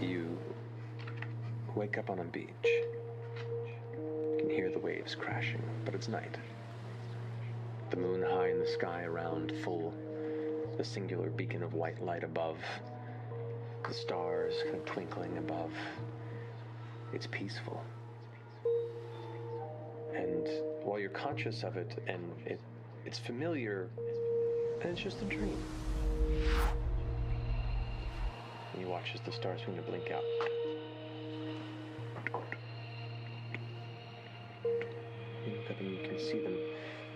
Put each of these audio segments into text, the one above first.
You wake up on a beach. You can hear the waves crashing, but it's night. The moon high in the sky around, full, the singular beacon of white light above, the stars kind of twinkling above. It's peaceful. And while you're conscious of it, and it's familiar, and it's just a dream. And you watch as the stars begin to blink out. You look up and you can see them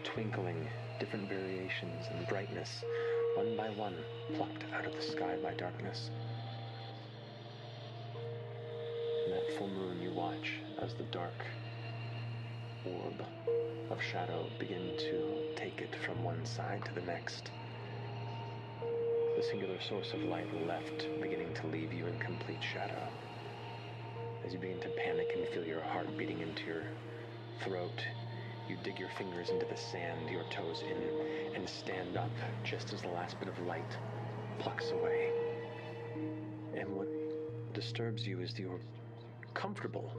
twinkling, different variations in brightness, one by one, plucked out of the sky by darkness. In that full moon, you watch as the dark orb of shadow begin to take it from one side to the next. The singular source of light left, beginning to leave you in complete shadow. As you begin to panic and feel your heart beating into your throat, you dig your fingers into the sand, your toes in, and stand up just as the last bit of light plucks away. And what disturbs you is you're comfortable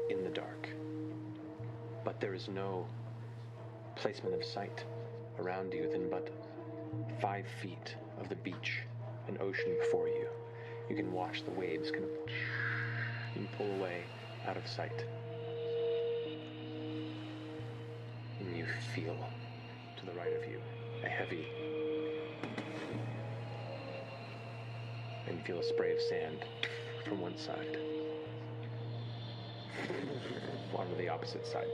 in the dark, but there is no placement of sight around you than but 5 feet of the beach, an ocean before you. You can watch the waves kind of and pull away out of sight. And you feel to the right of you a heavy, and you feel a spray of sand from one side onto the opposite side.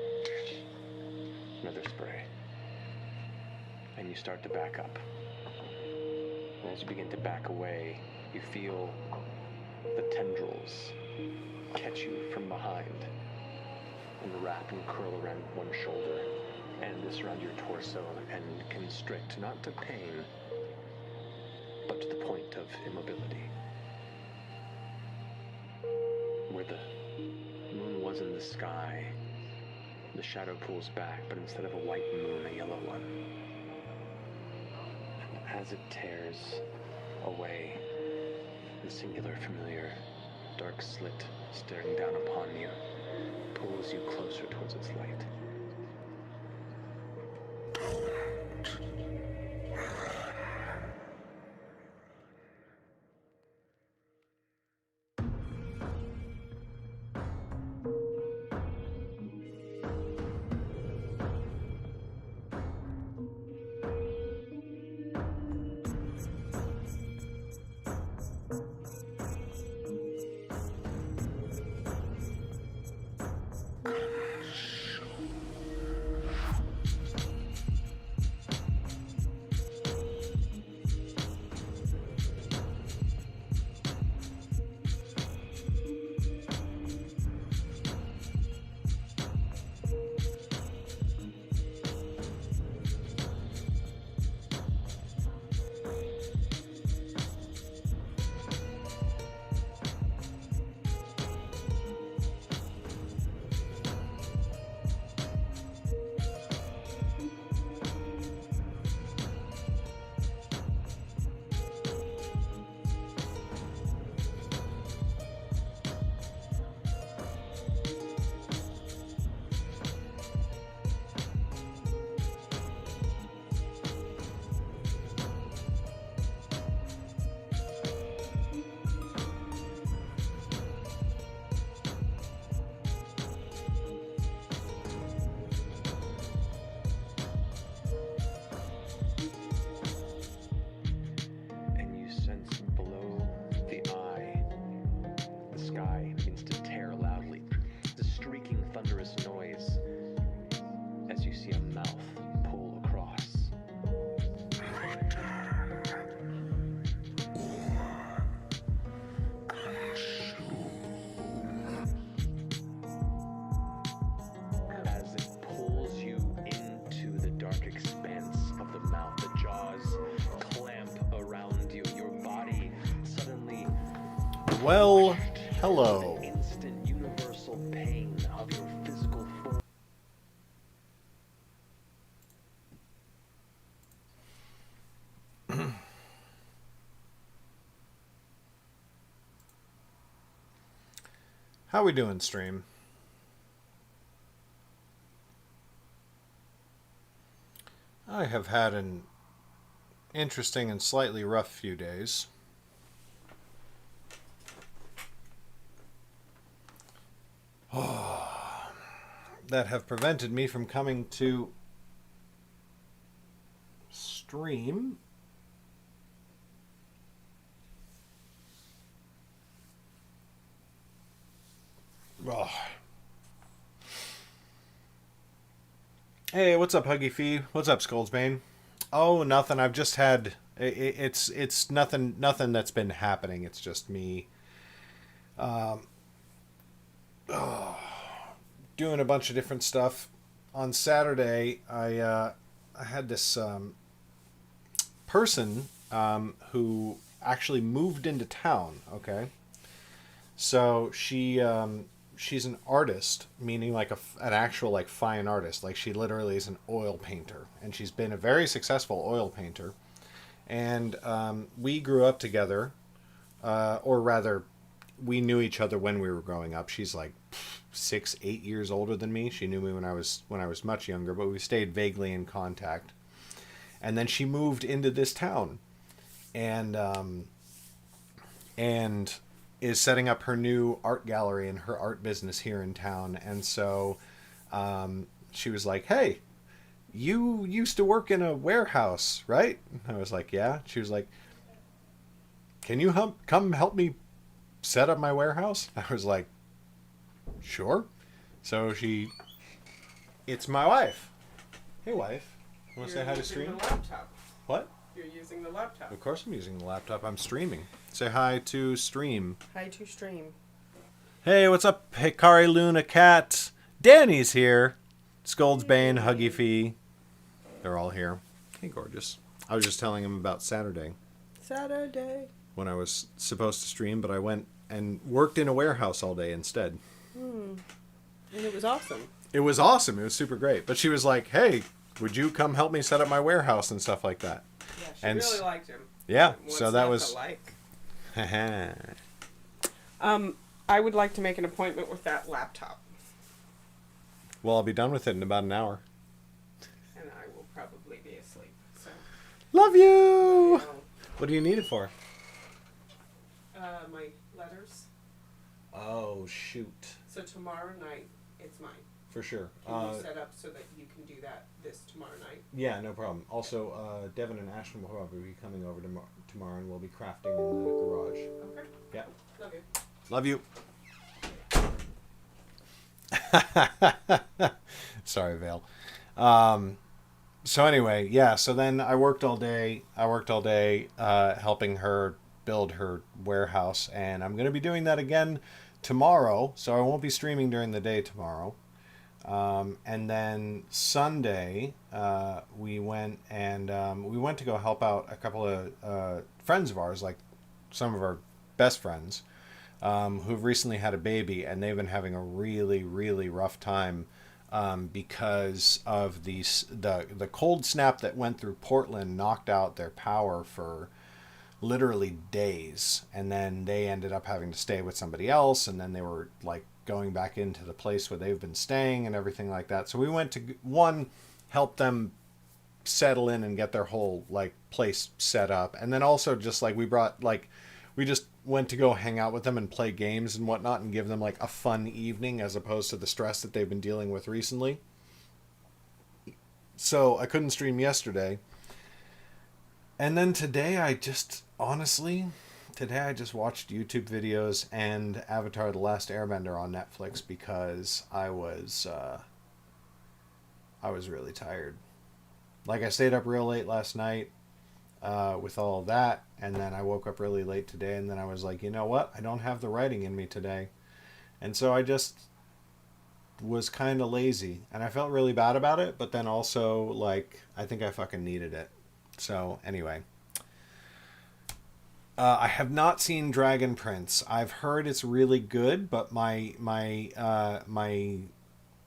Another spray. And you start to back up. And as you begin to back away, you feel the tendrils catch you from behind and wrap and curl around one shoulder and this around your torso and constrict, not to pain, but to the point of immobility. Where the moon was in the sky, the shadow pulls back, but instead of a white moon, a yellow one. And as it tears away, the singular familiar dark slit staring down upon you pulls you closer towards its light. Well, hello. Instant universal pain of your physical form. How we doing, stream? I have had an interesting and slightly rough few days. That have prevented me from coming to stream. Oh. Hey, what's up, Huggy Fee? What's up, Scoldsbane? Oh, nothing. I've just had it's nothing that's been happening. It's just me doing a bunch of different stuff. On Saturday, I had this person who actually moved into town. Okay, so she's an artist, meaning like an actual like fine artist. Like she literally is an oil painter, and she's been a very successful oil painter. And we grew up together, or rather, we knew each other when we were growing up. She's like 6, 8 years older than me. She knew me when I was much younger, but we stayed vaguely in contact. And then she moved into this town, and is setting up her new art gallery and her art business here in town. And so she was like, "Hey, you used to work in a warehouse, right?" I was like, "Yeah." She was like, "Can you come help me set up my warehouse?" I was like, "Sure." So it's my wife. Hey, wife. You want to say hi to stream? The laptop. What? You're using the laptop. Of course I'm using the laptop. I'm streaming. Say hi to stream. Hi to stream. Hey, what's up, Hikari Luna Cat? Danny's here. Scoldsbane, Huggy Fee. They're all here. Hey, gorgeous. I was just telling him about Saturday. When I was supposed to stream, but I went and worked in a warehouse all day instead. And it was awesome. It was awesome. It was super great. But she was like, "Hey, would you come help me set up my warehouse and stuff like that?" Yeah, she really liked him. Yeah, What's so that not was... to like? Well, I would like to make an appointment with that laptop. I'll be done with it in about an hour. And I will probably be asleep. So. Love you! What do you need it for? My letters. Oh, shoot. So tomorrow night, it's mine. For sure. Can you set up so that you can do that this tomorrow night? Yeah, no problem. Also, Devin and Ashton will probably be coming over tomorrow, and we'll be crafting in the garage. Okay. Yeah. Love you. Love you. Sorry, Vale. So anyway, yeah. So then I worked all day. Helping her build her warehouse, and I'm going to be doing that again tomorrow. So I won't be streaming during the day tomorrow. And then Sunday, we went to go help out a couple of friends of ours, like some of our best friends, who've recently had a baby, and they've been having a really, really rough time because of the cold snap that went through Portland knocked out their power for literally days, and then they ended up having to stay with somebody else, and then they were like going back into the place where they've been staying and everything like that. So we went to help them settle in and get their whole like place set up, and then also just like we just went to go hang out with them and play games and whatnot and give them like a fun evening as opposed to the stress that they've been dealing with recently. So I couldn't stream yesterday. And then today I just watched YouTube videos and Avatar: The Last Airbender on Netflix because I was really tired. Like I stayed up real late last night with all of that, and then I woke up really late today, and then I was like, you know what? I don't have the writing in me today. And so I just was kind of lazy, and I felt really bad about it, but then also like I think I fucking needed it. So anyway, I have not seen Dragon Prince. I've heard it's really good, but my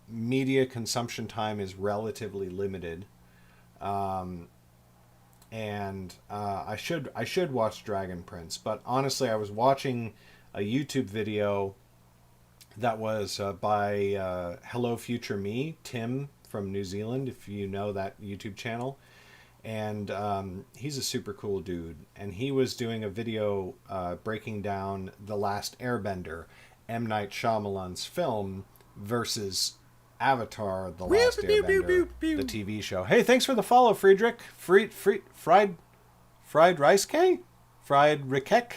media consumption time is relatively limited, and I should watch Dragon Prince. But honestly, I was watching a YouTube video that was by Hello Future Me, Tim from New Zealand, if you know that YouTube channel. And he's a super cool dude. And he was doing a video breaking down The Last Airbender, M. Night Shyamalan's film, versus Avatar: The Last Airbender, the TV show. Hey, thanks for the follow, Friedrich. Fried rice cake? Fried Rikek?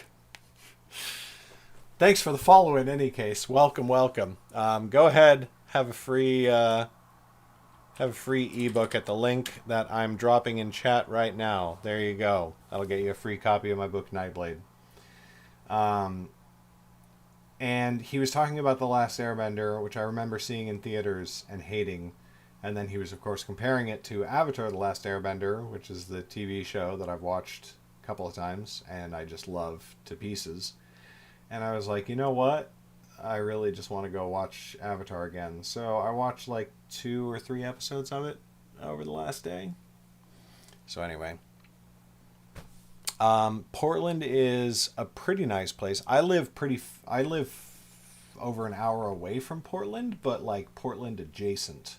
Thanks for the follow in any case. Welcome, welcome. Go ahead, have a free ebook at the link that I'm dropping in chat right now. There you go. That'll get you a free copy of my book, Nightblade. And he was talking about The Last Airbender, which I remember seeing in theaters and hating. And then he was, of course, comparing it to Avatar: The Last Airbender, which is the TV show that I've watched a couple of times and I just love to pieces. And I was like, you know what? I really just want to go watch Avatar again. So I watched like 2 or 3 episodes of it over the last day. So anyway. Portland is a pretty nice place. I live over an hour away from Portland, but like Portland adjacent.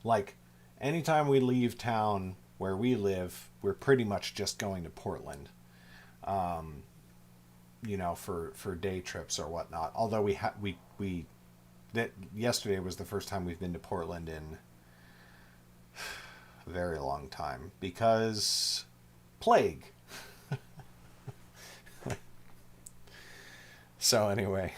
Like anytime we leave town where we live, we're pretty much just going to Portland. You know, for day trips or whatnot. Although that yesterday was the first time we've been to Portland in a very long time because plague. So anyway,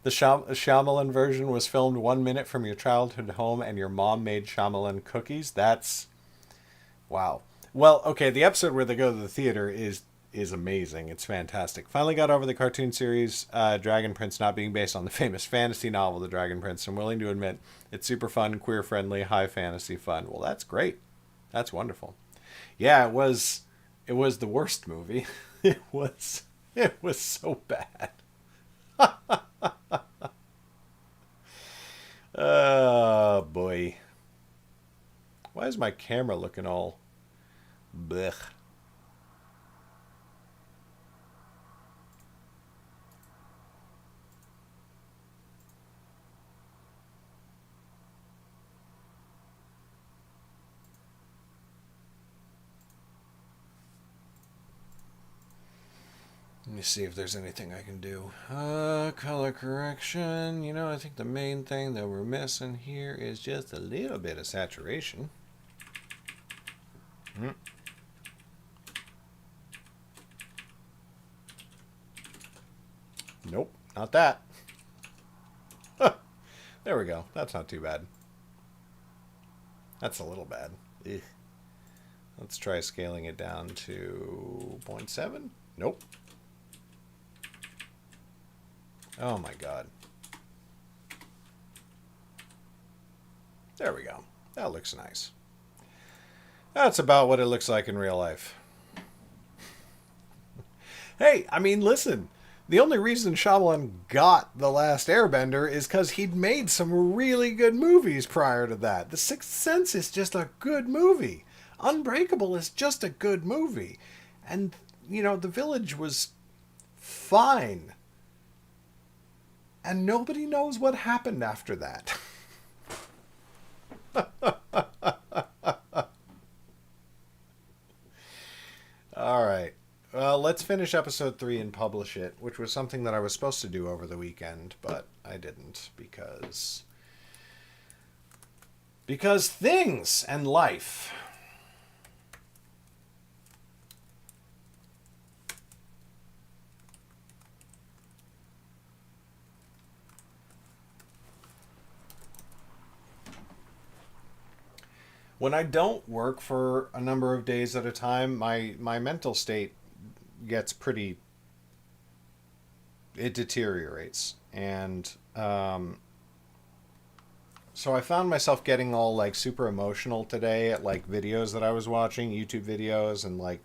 the Shyamalan version was filmed 1 minute from your childhood home and your mom made Shyamalan cookies. That's wow. Well, okay, the episode where they go to the theater is amazing. It's fantastic. Finally got over the cartoon series Dragon Prince not being based on the famous fantasy novel The Dragon Prince. I'm willing to admit it's super fun, queer friendly, high fantasy fun. Well, that's great. That's wonderful. Yeah, it was the worst movie. It was so bad. Oh boy. Why is my camera looking all blech? Let me see if there's anything I can do. Color correction. You know, I think the main thing that we're missing here is just a little bit of saturation. Nope, not that. There we go. That's not too bad. That's a little bad. Ugh. Let's try scaling it down to 0.7. Nope. Oh my god. There we go. That looks nice. That's about what it looks like in real life. Hey, I mean, listen. The only reason Shyamalan got The Last Airbender is because he'd made some really good movies prior to that. The Sixth Sense is just a good movie. Unbreakable is just a good movie. And, you know, The Village was fine. And nobody knows what happened after that. All right. Well, let's finish episode 3 and publish it, which was something that I was supposed to do over the weekend, but I didn't because things and life. When I don't work for a number of days at a time, my mental state gets pretty... It deteriorates. And so I found myself getting all like super emotional today at like videos that I was watching, YouTube videos, and like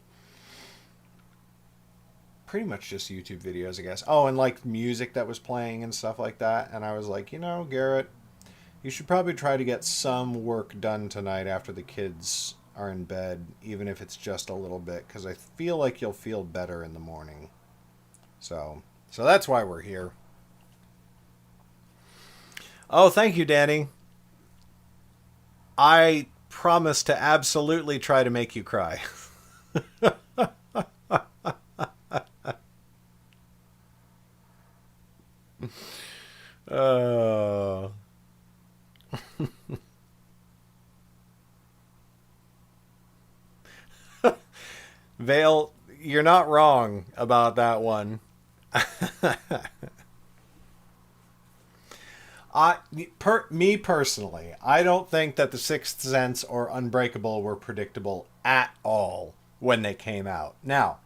pretty much just YouTube videos, I guess. Oh, and like music that was playing and stuff like that. And I was like, you know, Garrett, you should probably try to get some work done tonight after the kids are in bed, even if it's just a little bit, because I feel like you'll feel better in the morning. So that's why we're here. Oh, thank you, Danny. I promise to absolutely try to make you cry. uh... Vale, you're not wrong about that one. Me personally, I don't think that The Sixth Sense or Unbreakable were predictable at all when they came out. Now,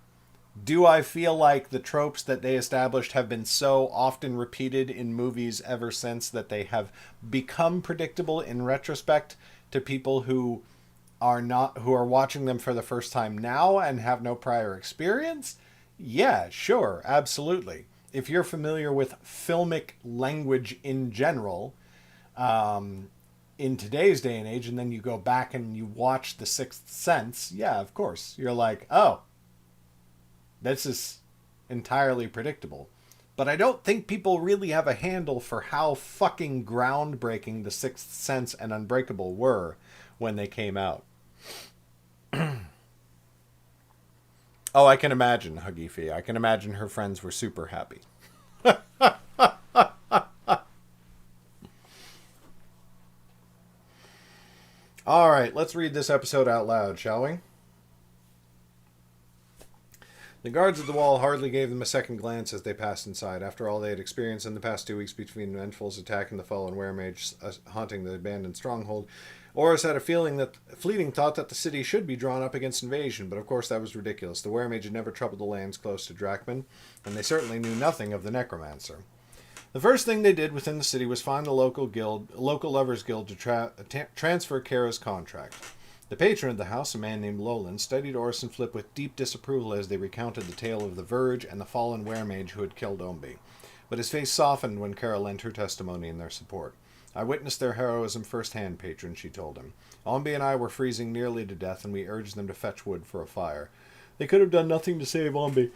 do I feel like the tropes that they established have been so often repeated in movies ever since that they have become predictable in retrospect to people who are watching them for the first time now and have no prior experience? Yeah, sure, absolutely. If you're familiar with filmic language in general, in today's day and age, and then you go back and you watch The Sixth Sense, yeah, of course. You're like, oh, this is entirely predictable. But I don't think people really have a handle for how fucking groundbreaking The Sixth Sense and Unbreakable were when they came out. Oh, I can imagine, Huggy Fee. I can imagine her friends were super happy. All right, let's read this episode out loud, shall we? The guards at the wall hardly gave them a second glance as they passed inside. After all they had experienced in the past 2 weeks between Vengeful's attack and the fallen Weremage haunting the abandoned stronghold, Oris had a fleeting thought that the city should be drawn up against invasion, but of course that was ridiculous. The Weremage had never troubled the lands close to Drachman, and they certainly knew nothing of the Necromancer. The first thing they did within the city was find the local lovers guild to transfer Kara's contract. The patron of the house, a man named Lolan, studied Oris and Flip with deep disapproval as they recounted the tale of the Verge and the fallen Weremage who had killed Ombi. But his face softened when Kara lent her testimony in their support. I witnessed their heroism firsthand, patron, she told him. Ombi and I were freezing nearly to death, and we urged them to fetch wood for a fire. They could have done nothing to save Ombi,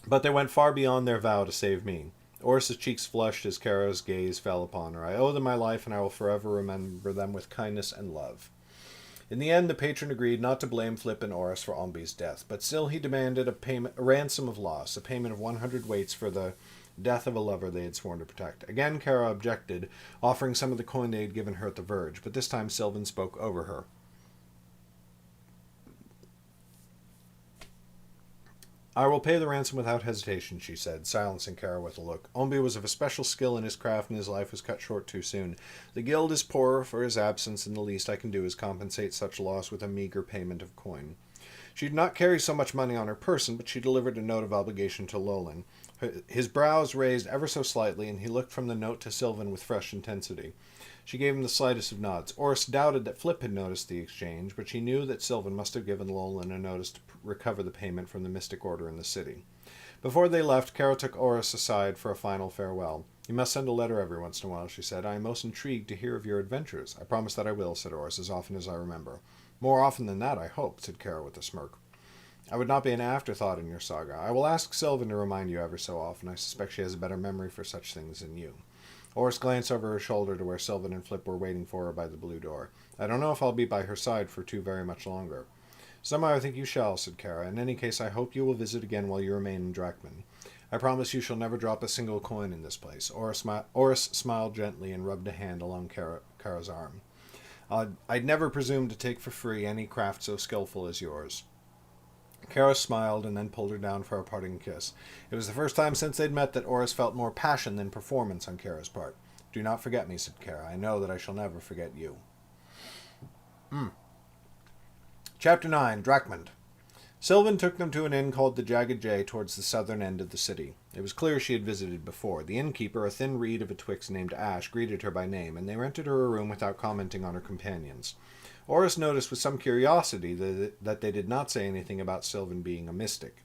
but they went far beyond their vow to save me. Oris's cheeks flushed as Kara's gaze fell upon her. I owe them my life, and I will forever remember them with kindness and love. In the end, the patron agreed not to blame Flip and Oris for Ombi's death, but still he demanded a ransom of loss, a payment of 100 weights for the death of a lover they had sworn to protect. Again, Kara objected, offering some of the coin they had given her at the Verge, but this time Sylvan spoke over her. I will pay the ransom without hesitation, she said, silencing Kara with a look. Ombi was of a special skill in his craft, and his life was cut short too soon. The guild is poorer for his absence, and the least I can do is compensate such loss with a meager payment of coin. She did not carry so much money on her person, but she delivered a note of obligation to Lolan. His brows raised ever so slightly, and he looked from the note to Sylvan with fresh intensity. She gave him the slightest of nods. Oris doubted that Flip had noticed the exchange, but she knew that Sylvan must have given Lolan a notice to recover the payment from the Mystic Order in the city. Before they left, Kara took Oris aside for a final farewell. You must send a letter every once in a while, she said. I am most intrigued to hear of your adventures. I promise that I will, said Oris, as often as I remember. More often than that, I hope, said Kara with a smirk. I would not be an afterthought in your saga. I will ask Sylvan to remind you ever so often. I suspect she has a better memory for such things than you. Oris glanced over her shoulder to where Sylvan and Flip were waiting for her by the blue door. I don't know if I'll be by her side for too very much longer. Somehow I think you shall, said Kara. In any case, I hope you will visit again while you remain in Drachman. I promise you shall never drop a single coin in this place. Oris smiled gently and rubbed a hand along Kara's arm. I'd never presume to take for free any craft so skillful as yours. Kara smiled and then pulled her down for a parting kiss. It was the first time since they'd met that Oris felt more passion than performance on Kara's part. Do not forget me, said Kara. I know that I shall never forget you. Chapter 9, Drachman. Sylvan took them to an inn called the Jagged J towards the southern end of the city. It was clear she had visited before. The innkeeper, a thin reed of a Twix named Ash, greeted her by name, and they rented her a room without commenting on her companions. Oris noticed with some curiosity that they did not say anything about Sylvan being a mystic.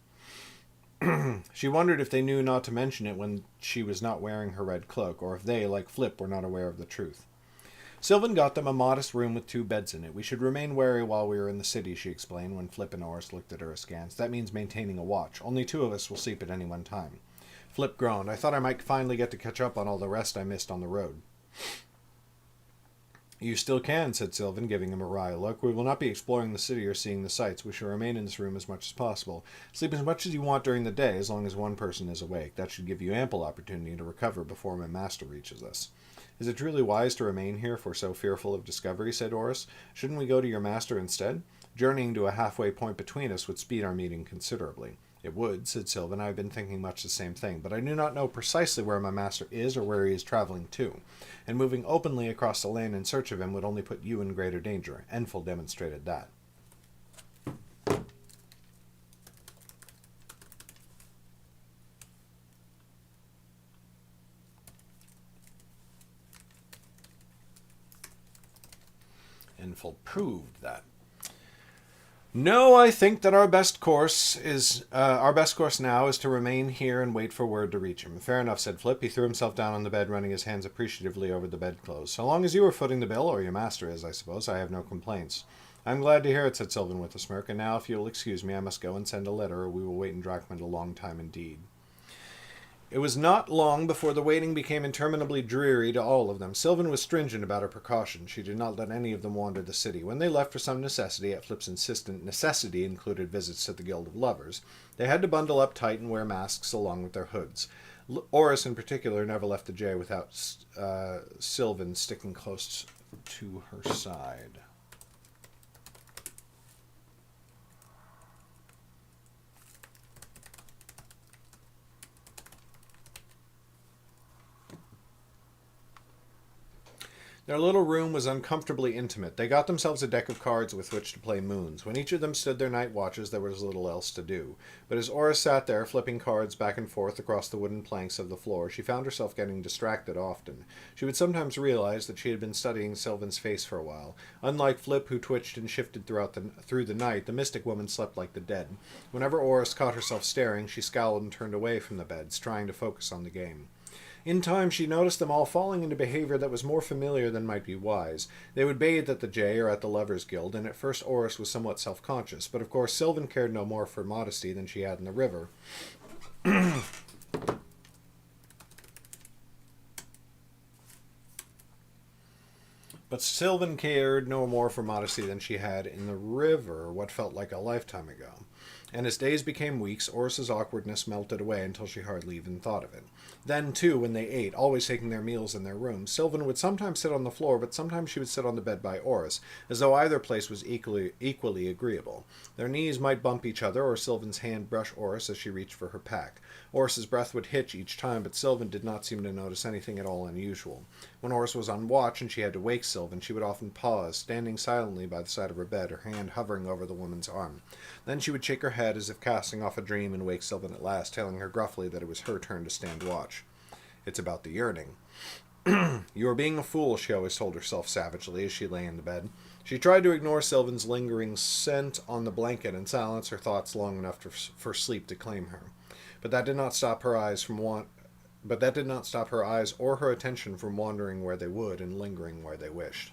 She wondered if they knew not to mention it when she was not wearing her red cloak, or if they, like Flip, were not aware of the truth. Sylvan got them a modest room with 2 beds in it. We should remain wary while we are in the city, she explained when Flip and Oris looked at her askance. That means maintaining a watch. Only 2 of us will sleep at any one time. Flip groaned. I thought I might finally get to catch up on all the rest I missed on the road. You still can, said Sylvan, giving him a wry look. We will not be exploring the city or seeing the sights. We shall remain in this room as much as possible. Sleep as much as you want during the day, as long as one person is awake. That should give you ample opportunity to recover before my master reaches us. Is it truly wise to remain here if we're so fearful of discovery, said Oris. Shouldn't we go to your master instead? Journeying to a halfway point between us would speed our meeting considerably. It would, said Sylvan. I have been thinking much the same thing, but I do not know precisely where my master is or where he is traveling to, and moving openly across the land in search of him would only put you in greater danger. Enfil demonstrated that. Enfil proved that. No, I think that our best course now is to remain here and wait for word to reach him. Fair enough, said Flip. He threw himself down on the bed, running his hands appreciatively over the bedclothes. So long as you are footing the bill, or your master is, I suppose, I have no complaints. I'm glad to hear it, said Sylvan with a smirk. And now, if you'll excuse me, I must go and send a letter, or we will wait in Drakmund a long time indeed. It was not long before the waiting became interminably dreary to all of them. Sylvan was stringent about her precautions. She did not let any of them wander the city. When they left for some necessity, at Flip's insistent necessity included visits to the Guild of Lovers, they had to bundle up tight and wear masks along with their hoods. Oris, in particular, never left the J without Sylvan sticking close to her side. Their little room was uncomfortably intimate. They got themselves a deck of cards with which to play moons. When each of them stood their night watches, there was little else to do. But as Oris sat there, flipping cards back and forth across the wooden planks of the floor, she found herself getting distracted often. She would sometimes realize that she had been studying Sylvan's face for a while. Unlike Flip, who twitched and shifted through the night, the mystic woman slept like the dead. Whenever Oris caught herself staring, she scowled and turned away from the beds, trying to focus on the game. In time, she noticed them all falling into behavior that was more familiar than might be wise. They would bathe at the J or at the Lovers' Guild, and at first Oris was somewhat self-conscious, but of course Sylvan cared no more for modesty than she had in the river. But Sylvan cared no more for modesty than she had in the river, what felt like a lifetime ago. And as days became weeks, Oris's awkwardness melted away until she hardly even thought of it. Then, too, when they ate, always taking their meals in their room, Sylvan would sometimes sit on the floor, but sometimes she would sit on the bed by Oris, as though either place was equally agreeable. Their knees might bump each other, or Sylvan's hand brush Oris as she reached for her pack. Oris's breath would hitch each time, but Sylvan did not seem to notice anything at all unusual. When Oris was on watch and she had to wake Sylvan, she would often pause, standing silently by the side of her bed, her hand hovering over the woman's arm. Then she would shake her head as if casting off a dream and wake Sylvan at last, telling her gruffly that it was her turn to stand watch. It's about the yearning. You are being a fool, she always told herself savagely as she lay in the bed. She tried to ignore Sylvan's lingering scent on the blanket and silence her thoughts long enough for sleep to claim her. But that did not stop her eyes or her attention from wandering where they would and lingering where they wished.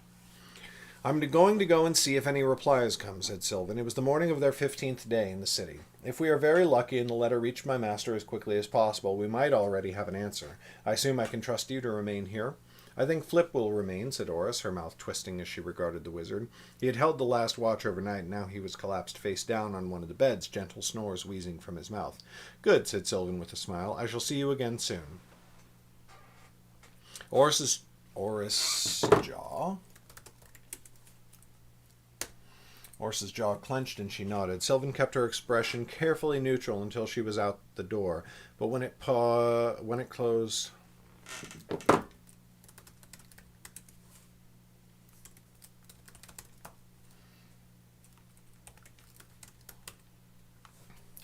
I'm going to go and see if any reply has come, said Sylvan. It was the morning of their 15th day in the city. If we are very lucky and the letter reached my master as quickly as possible, we might already have an answer. I assume I can trust you to remain here? I think Flip will remain, said Oris, her mouth twisting as she regarded the wizard. He had held the last watch overnight, and now he was collapsed face down on one of the beds, gentle snores wheezing from his mouth. Good, said Sylvan with a smile. I shall see you again soon. Oris's jaw clenched and she nodded. Sylvan kept her expression carefully neutral until she was out the door, but when it closed...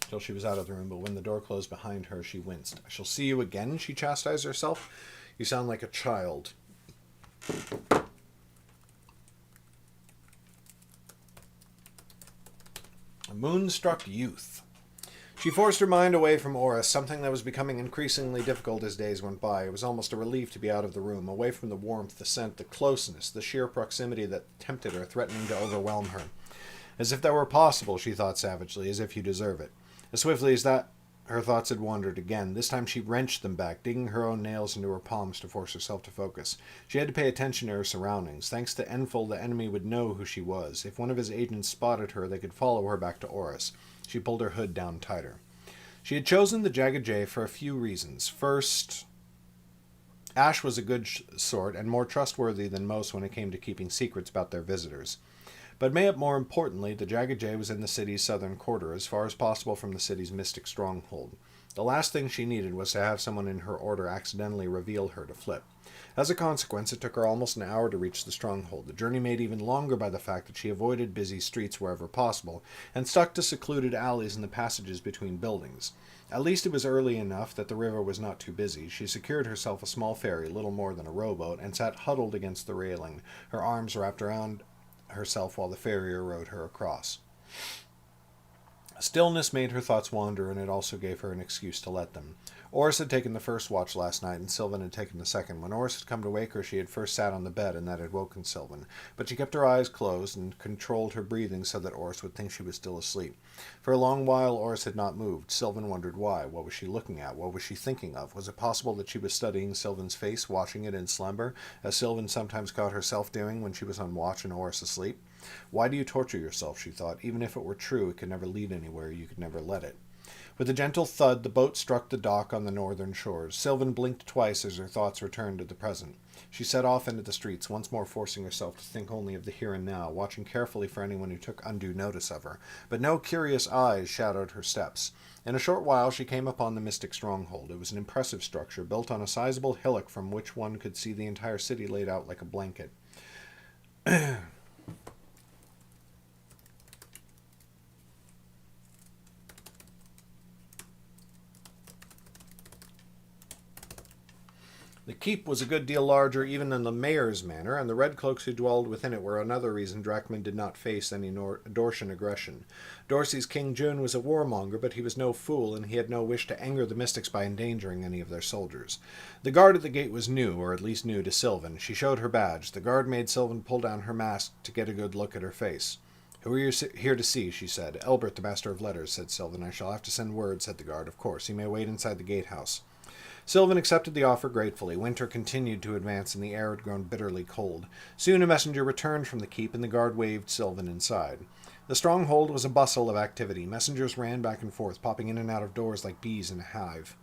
till she was out of the room, but when the door closed behind her, she winced. I shall see you again, she chastised herself. You sound like a child. A moonstruck youth. She forced her mind away from Oris, something that was becoming increasingly difficult as days went by. It was almost a relief to be out of the room, away from the warmth, the scent, the closeness, the sheer proximity that tempted her, threatening to overwhelm her. As if that were possible, she thought savagely, as if you deserve it. As swiftly as that, Her thoughts had wandered again. This time she wrenched them back, digging her own nails into her palms to force herself to focus. She had to pay attention to her surroundings. Thanks to Enfel, the enemy would know who she was. If one of his agents spotted her, they could follow her back to Oris. She pulled her hood down tighter. She had chosen the Jagged J for a few reasons. First, Ash was a good sort and more trustworthy than most when it came to keeping secrets about their visitors. But maybe more importantly, the Jagged J was in the city's southern quarter, as far as possible from the city's Mystic Stronghold. The last thing she needed was to have someone in her order accidentally reveal her to Flip. As a consequence, it took her almost an hour to reach the stronghold, the journey made even longer by the fact that she avoided busy streets wherever possible, and stuck to secluded alleys in the passages between buildings. At least it was early enough that the river was not too busy. She secured herself a small ferry, little more than a rowboat, and sat huddled against the railing, her arms wrapped around herself while the farrier rowed her across. Stillness made her thoughts wander, and it also gave her an excuse to let them. Oris had taken the first watch last night, and Sylvan had taken the second. When Oris had come to wake her, she had first sat on the bed, and that had woken Sylvan. But she kept her eyes closed and controlled her breathing so that Oris would think she was still asleep. For a long while, Oris had not moved. Sylvan wondered why. What was she looking at? What was she thinking of? Was it possible that she was studying Sylvan's face, watching it in slumber, as Sylvan sometimes caught herself doing when she was on watch and Oris asleep? Why do you torture yourself, she thought. Even if it were true, it could never lead anywhere. You could never let it. With a gentle thud, the boat struck the dock on the northern shores. Sylvan blinked twice as her thoughts returned to the present. She set off into the streets, once more forcing herself to think only of the here and now, watching carefully for anyone who took undue notice of her. But no curious eyes shadowed her steps. In a short while she came upon the Mystic Stronghold. It was an impressive structure, built on a sizable hillock from which one could see the entire city laid out like a blanket. The keep was a good deal larger even than the mayor's manor, and the redcloaks who dwelled within it were another reason Drakman did not face any Dortian aggression. Dorsey's King June was a warmonger, but he was no fool, and he had no wish to anger the mystics by endangering any of their soldiers. The guard at the gate was new, or at least new to Sylvan. She showed her badge. The guard made Sylvan pull down her mask to get a good look at her face. "Who are you here to see?" she said. "Elbert, the Master of Letters," said Sylvan. "I shall have to send word," said the guard. "Of course. He may wait inside the gatehouse." Sylvan accepted the offer gratefully. Winter continued to advance, and the air had grown bitterly cold. Soon a messenger returned from the keep, and the guard waved Sylvan inside. The stronghold was a bustle of activity. Messengers ran back and forth, popping in and out of doors like bees in a hive.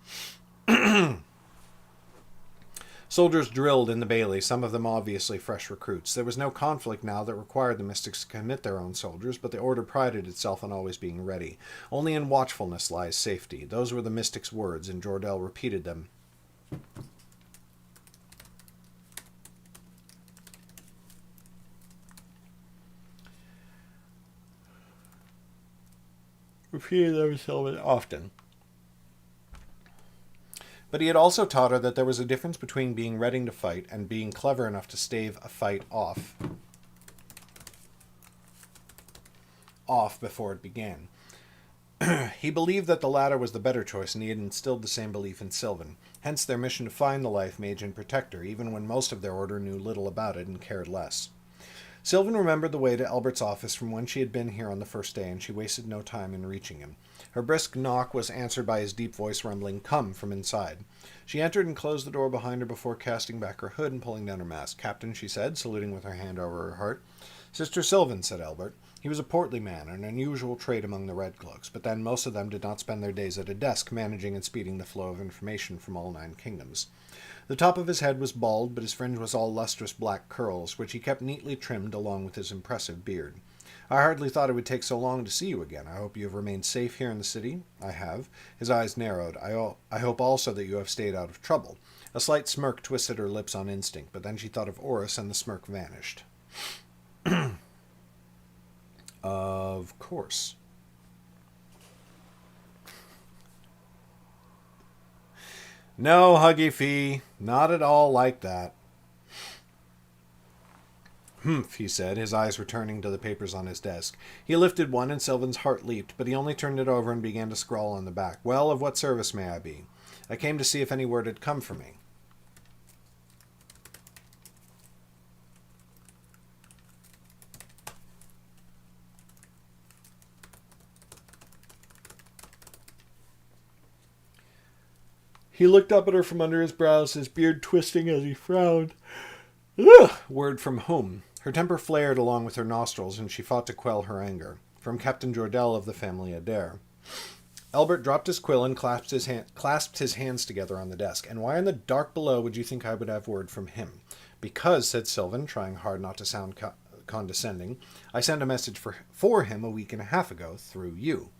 Soldiers drilled in the bailey, some of them obviously fresh recruits. There was no conflict now that required the mystics to commit their own soldiers, but the order prided itself on always being ready. Only in watchfulness lies safety. Those were the mystics' words, and Jordell repeated them. Repeated them often. But he had also taught her that there was a difference between being ready to fight and being clever enough to stave a fight off before it began. He believed that the latter was the better choice, and he had instilled the same belief in Sylvan. Hence their mission to find the Lifemage and protect her, even when most of their order knew little about it and cared less. Sylvan remembered the way to Albert's office from when she had been here on the first day, and she wasted no time in reaching him. Her brisk knock was answered by his deep voice rumbling, "Come," from inside. She entered and closed the door behind her before casting back her hood and pulling down her mask. "Captain," she said, saluting with her hand over her heart. "Sister Sylvan," said Albert. He was a portly man, an unusual trait among the Redcloaks, but then most of them did not spend their days at a desk, managing and speeding the flow of information from all 9 kingdoms. The top of his head was bald, but his fringe was all lustrous black curls, which he kept neatly trimmed along with his impressive beard. "I hardly thought it would take so long to see you again. I hope you have remained safe here in the city." "I have." His eyes narrowed. I hope also that you have stayed out of trouble." A slight smirk twisted her lips on instinct, but then she thought of Oris, and the smirk vanished. "Of course." "No, Huggy Fee, not at all like that." "Humph," he said, his eyes returning to the papers on his desk. He lifted one, and Sylvan's heart leaped, but he only turned it over and began to scrawl on the back. "Well, of what service may I be? I came to see if any word had come for me." He looked up at her from under his brows, his beard twisting as he frowned. Ugh! Word from whom? Her temper flared along with her nostrils, and she fought to quell her anger. From Captain Jordell of the family Adair. Albert dropped his quill and clasped his hands together on the desk. And why in the dark below would you think I would have word from him? Because, said Sylvan, trying hard not to sound condescending, I sent a message for him a week and a half ago, through you.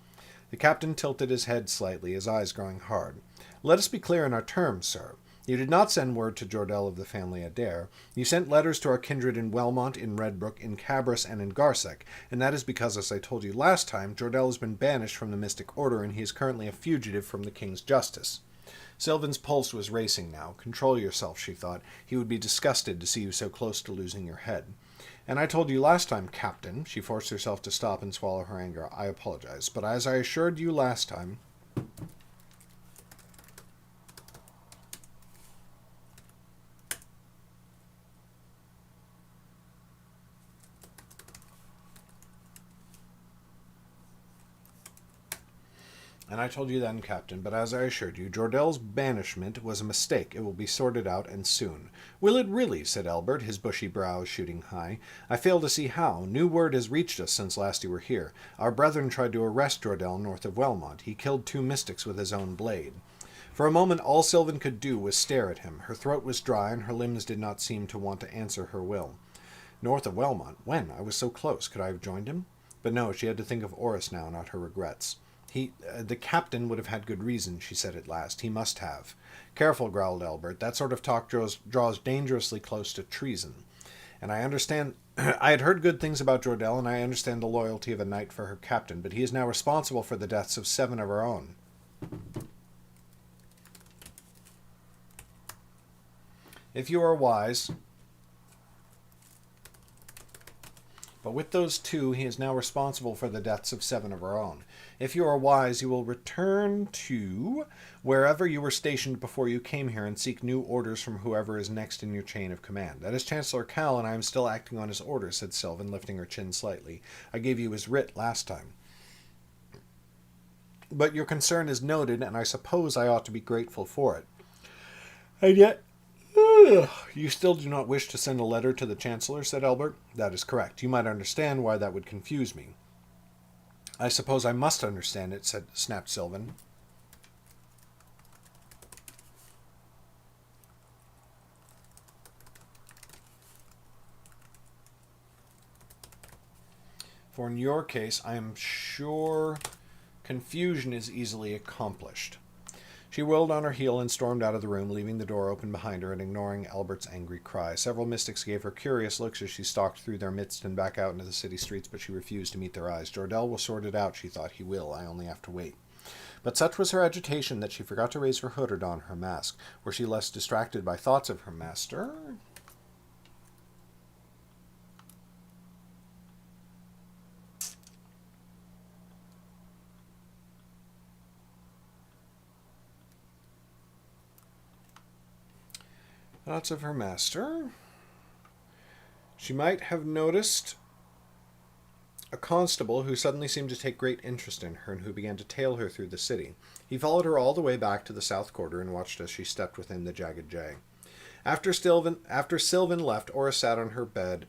The captain tilted his head slightly, his eyes growing hard. Let us be clear in our terms, sir. You did not send word to Jordell of the family Adair. You sent letters to our kindred in Welmont, in Redbrook, in Cabras, and in Garsec, and that is because, as I told you last time, Jordell has been banished from the Mystic Order, and he is currently a fugitive from the King's justice. Sylvan's pulse was racing now. Control yourself, she thought. He would be disgusted to see you so close to losing your head. And I told you last time, Captain. She forced herself to stop and swallow her anger. I apologize. But as I assured you last time... And I told you then, Captain, but as I assured you, Jordell's banishment was a mistake. It will be sorted out, and soon. Will it really? Said Albert, his bushy brows shooting high. I fail to see how. New word has reached us since last you were here. Our brethren tried to arrest Jordell north of Welmont. He killed 2 mystics with his own blade. For a moment all Sylvan could do was stare at him. Her throat was dry, and her limbs did not seem to want to answer her will. North of Welmont? When? I was so close. Could I have joined him? But no, she had to think of Oris now, not her regrets. The captain would have had good reason, she said at last. He must have. Careful, growled Albert. That sort of talk draws dangerously close to treason. And I understand... I had heard good things about Jordell, and I understand the loyalty of a knight for her captain, but he is now responsible for the deaths of 7 of our own. If you are wise... But with those 2, he is now responsible for the deaths of 7 of our own. If you are wise, you will return to wherever you were stationed before you came here and seek new orders from whoever is next in your chain of command. That is Chancellor Cal, and I am still acting on his orders, said Sylvan, lifting her chin slightly. I gave you his writ last time. But your concern is noted, and I suppose I ought to be grateful for it. And yet... You still do not wish to send a letter to the Chancellor, said Albert. That is correct. You might understand why that would confuse me. I suppose I must understand it, snapped Sylvan. For in your case, I am sure confusion is easily accomplished. She whirled on her heel and stormed out of the room, leaving the door open behind her and ignoring Albert's angry cry. Several mystics gave her curious looks as she stalked through their midst and back out into the city streets, but she refused to meet their eyes. Jordell will sort it out, she thought. He will. I only have to wait. But such was her agitation that she forgot to raise her hood or don her mask. Were she less distracted by thoughts of her master? Thoughts of her master. She might have noticed a constable who suddenly seemed to take great interest in her and who began to tail her through the city. He followed her all the way back to the south quarter and watched as she stepped within the Jagged J. After Sylvan left, Oris sat on her bed.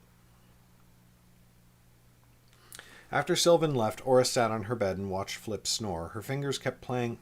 After Sylvan left, Oris sat on her bed and watched Flip snore. Her fingers kept playing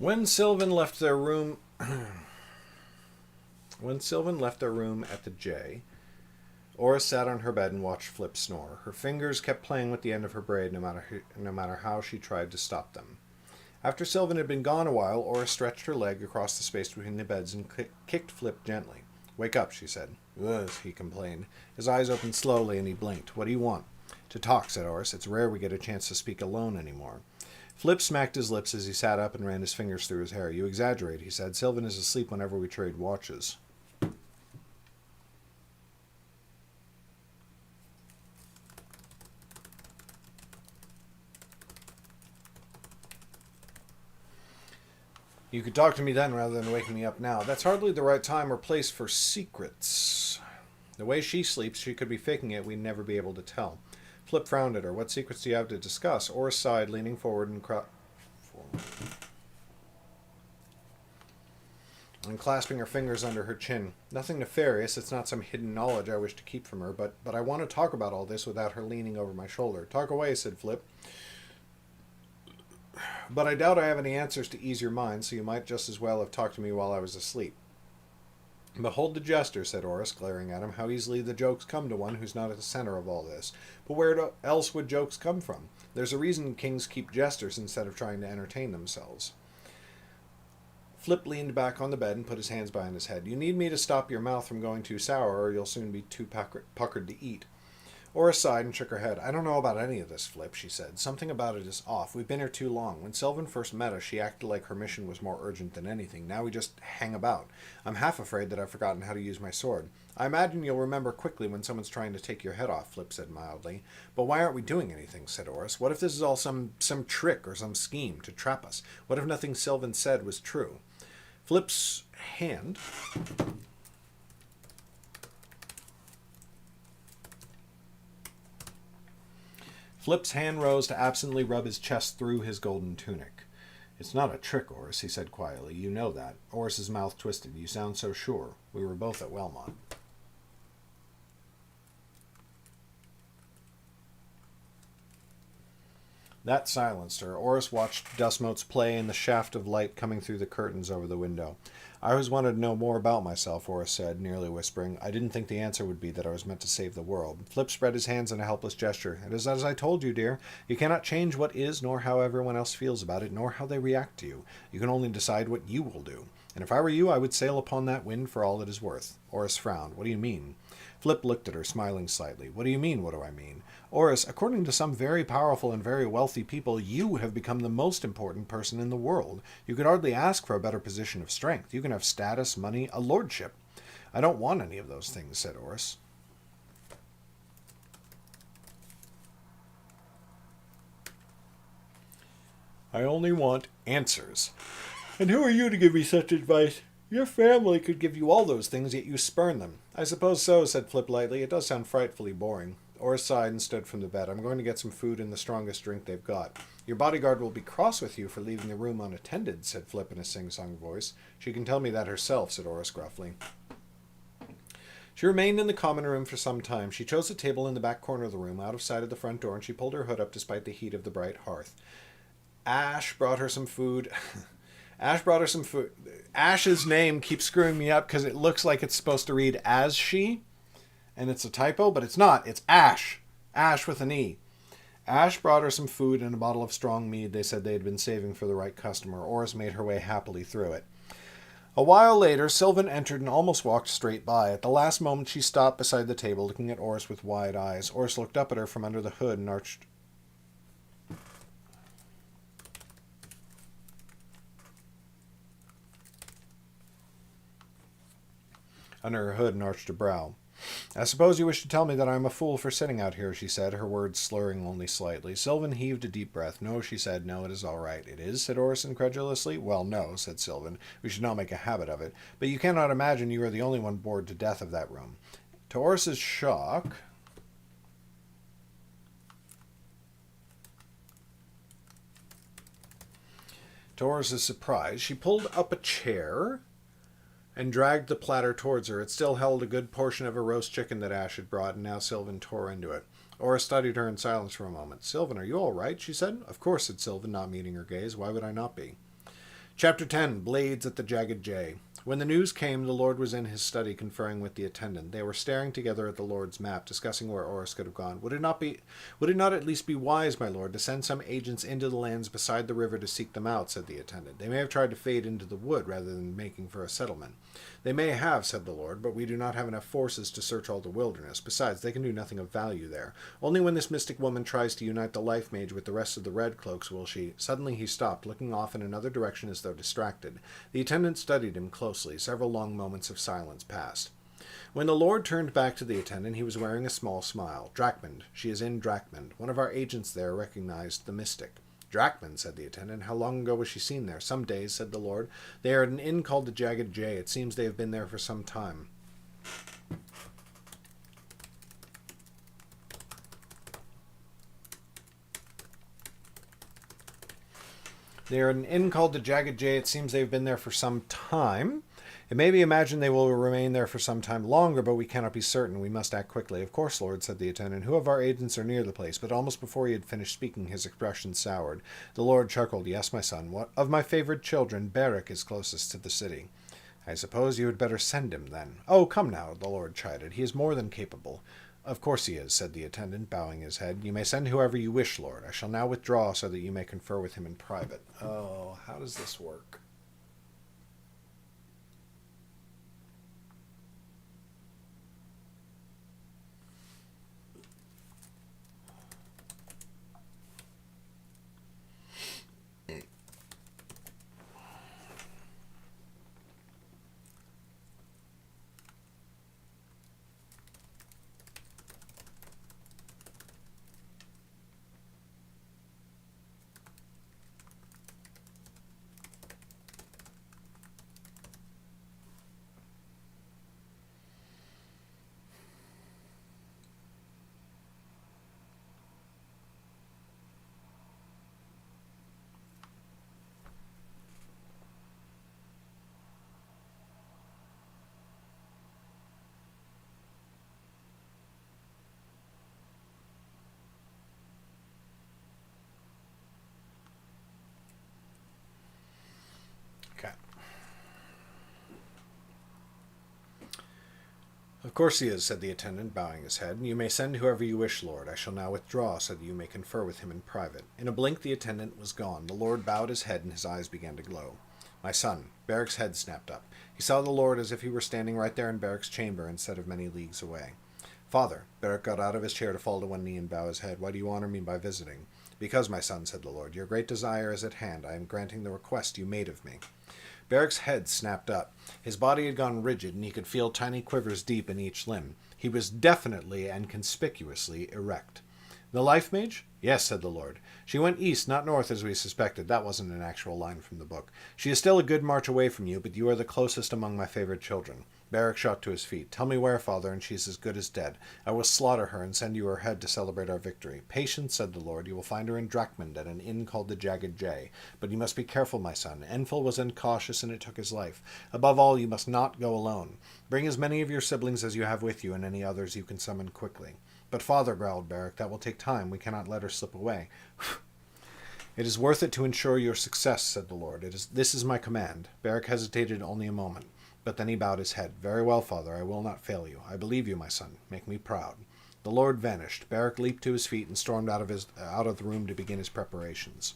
When Sylvan left their room at the J, Aura sat on her bed and watched Flip snore. Her fingers kept playing with the end of her braid no matter how she tried to stop them. After Sylvan had been gone a while, Aura stretched her leg across the space between the beds and kicked Flip gently. "Wake up," she said. "Ugh," he complained. His eyes opened slowly and he blinked. "What do you want?" "To talk," said Oris. "It's rare we get a chance to speak alone anymore." Flip smacked his lips as he sat up and ran his fingers through his hair. "You exaggerate," he said. "Sylvan is asleep whenever we trade watches." "You could talk to me then rather than waking me up now. That's hardly the right time or place for secrets. The way she sleeps, she could be faking it. We'd never be able to tell." Flip frowned at her. "What secrets do you have to discuss?" Oris sighed, leaning forward and clasping her fingers under her chin. "Nothing nefarious. It's not some hidden knowledge I wish to keep from her, but I want to talk about all this without her leaning over my shoulder." "Talk away," said Flip. "But I doubt I have any answers to ease your mind, so you might just as well have talked to me while I was asleep." "Behold the jester," said Oris, glaring at him. "How easily the jokes come to one who's not at the center of all this. But where else would jokes come from? There's a reason kings keep jesters instead of trying to entertain themselves." Flip leaned back on the bed and put his hands behind his head. "You need me to stop your mouth from going too sour, or you'll soon be too puckered to eat." Oris sighed and shook her head. "I don't know about any of this, Flip," she said. "Something about it is off. We've been here too long. When Sylvan first met us, she acted like her mission was more urgent than anything. Now we just hang about. I'm half afraid that I've forgotten how to use my sword." "I imagine you'll remember quickly when someone's trying to take your head off," Flip said mildly. "But why aren't we doing anything?" said Oris. "What if this is all some trick or some scheme to trap us? What if nothing Sylvan said was true?" Flip's hand rose to absently rub his chest through his golden tunic. "It's not a trick, Oris," he said quietly. "You know that." Oris's mouth twisted. "You sound so sure. We were both at Wellmont." That silenced her. Oris watched dust motes play in the shaft of light coming through the curtains over the window. "I always wanted to know more about myself," Oris said, nearly whispering. "I didn't think the answer would be that I was meant to save the world." Flip spread his hands in a helpless gesture. "It is as I told you, dear. You cannot change what is, nor how everyone else feels about it, nor how they react to you. You can only decide what you will do. And if I were you, I would sail upon that wind for all it is worth." Oris frowned. "What do you mean?" Flip looked at her, smiling slightly. "What do you mean, what do I mean? Oris, according to some very powerful and very wealthy people, you have become the most important person in the world. You could hardly ask for a better position of strength. You can have status, money, a lordship." "I don't want any of those things," said Oris. "I only want answers." "And who are you to give me such advice? Your family could give you all those things, yet you spurn them." "I suppose so," said Flip lightly. "It does sound frightfully boring." Oris sighed and stood from the bed. "I'm going to get some food and the strongest drink they've got." "Your bodyguard will be cross with you for leaving the room unattended," said Flip in a sing-song voice. "She can tell me that herself," said Oris gruffly. She remained in the common room for some time. She chose a table in the back corner of the room, out of sight of the front door, and she pulled her hood up despite the heat of the bright hearth. Ash brought her some food. Ash's name keeps screwing me up because it looks like it's supposed to read as she, and it's a typo, but it's not. It's Ash. Ash with an E. Ash brought her some food and a bottle of strong mead they said they had been saving for the right customer. Oris made her way happily through it. A while later, Sylvan entered and almost walked straight by. At the last moment, she stopped beside the table, looking at Oris with wide eyes. Oris looked up at her from under the hood and arched... under her hood and arched a brow. "I suppose you wish to tell me that I am a fool for sitting out here," she said, her words slurring only slightly. Sylvan heaved a deep breath. "No," she said. "No, it is all right." "It is?" said Oris incredulously. "Well, no," said Sylvan. "We should not make a habit of it. But you cannot imagine you are the only one bored to death of that room." To Oris's shock... To Oris's surprise, she pulled up a chair and dragged the platter towards her. It still held a good portion of a roast chicken that Ash had brought, and now Sylvan tore into it. Oris studied her in silence for a moment. "Sylvan, are you all right?" she said. "Of course," said Sylvan, not meeting her gaze. "Why would I not be?" Chapter 10, Blades at the Jagged J. When the news came, the Lord was in his study conferring with the attendant. They were staring together at the Lord's map, discussing where Oris could have gone. Would it not at least be wise, my lord, to send some agents into the lands beside the river to seek them out, said the attendant. They may have tried to fade into the wood rather than making for a settlement. They may have, said the Lord, but we do not have enough forces to search all the wilderness. Besides, they can do nothing of value there. Only when this mystic woman tries to unite the Lifemage with the rest of the Red Cloaks will she... Suddenly he stopped, looking off in another direction as though distracted. The attendant studied him closely. Several long moments of silence passed. When the Lord turned back to the attendant, he was wearing a small smile. Drakmund. She is in Drakmund. One of our agents there recognized the mystic. Drakmund, said the attendant. How long ago was she seen there? Some days, said the Lord. They are at an inn called the Jagged J. It seems they have been there for some time. They are at an inn called the Jagged J. It seems they have been there for some time. It may be imagined they will remain there for some time longer, but we cannot be certain. We must act quickly. Of course, Lord, said the attendant. Who of our agents are near the place? But almost before he had finished speaking, his expression soured. The Lord chuckled. Yes, my son. What of my favorite children, Beric is closest to the city. I suppose you had better send him, then. Oh, come now, the Lord chided. He is more than capable. Of course he is, said the attendant, bowing his head. You may send whoever you wish, Lord. I shall now withdraw so that you may confer with him in private. Oh, how does this work? Of course he is, said the attendant, bowing his head. You may send whoever you wish, Lord. I shall now withdraw, so that you may confer with him in private. In a blink the attendant was gone. The Lord bowed his head, and his eyes began to glow. My son. Beric's head snapped up. He saw the Lord as if he were standing right there in Beric's chamber instead of many leagues away. Father. Beric got out of his chair to fall to one knee and bow his head. Why do you honor me by visiting? Because, my son, said the Lord, your great desire is at hand. I am granting the request you made of me. Beric's head snapped up. His body had gone rigid, and he could feel tiny quivers deep in each limb. He was definitely and conspicuously erect. The Lifemage? Yes, said the Lord. She went east, not north as we suspected. That wasn't an actual line from the book. She is still a good march away from you, but you are the closest among my favorite children. Beric shot to his feet. Tell me where, father, and she is as good as dead. I will slaughter her and send you her head to celebrate our victory. Patience, said the Lord. You will find her in Drakmund at an inn called the Jagged J. But you must be careful, my son. Enfil was incautious and it took his life. Above all, you must not go alone. Bring as many of your siblings as you have with you and any others you can summon quickly. But father, growled Beric, that will take time. We cannot let her slip away. It is worth it to ensure your success, said the Lord. This is my command. Beric hesitated only a moment. But then he bowed his head. Very well, father, I will not fail you. I believe you, my son. Make me proud. The Lord vanished. Beric leaped to his feet and stormed out of the room to begin his preparations.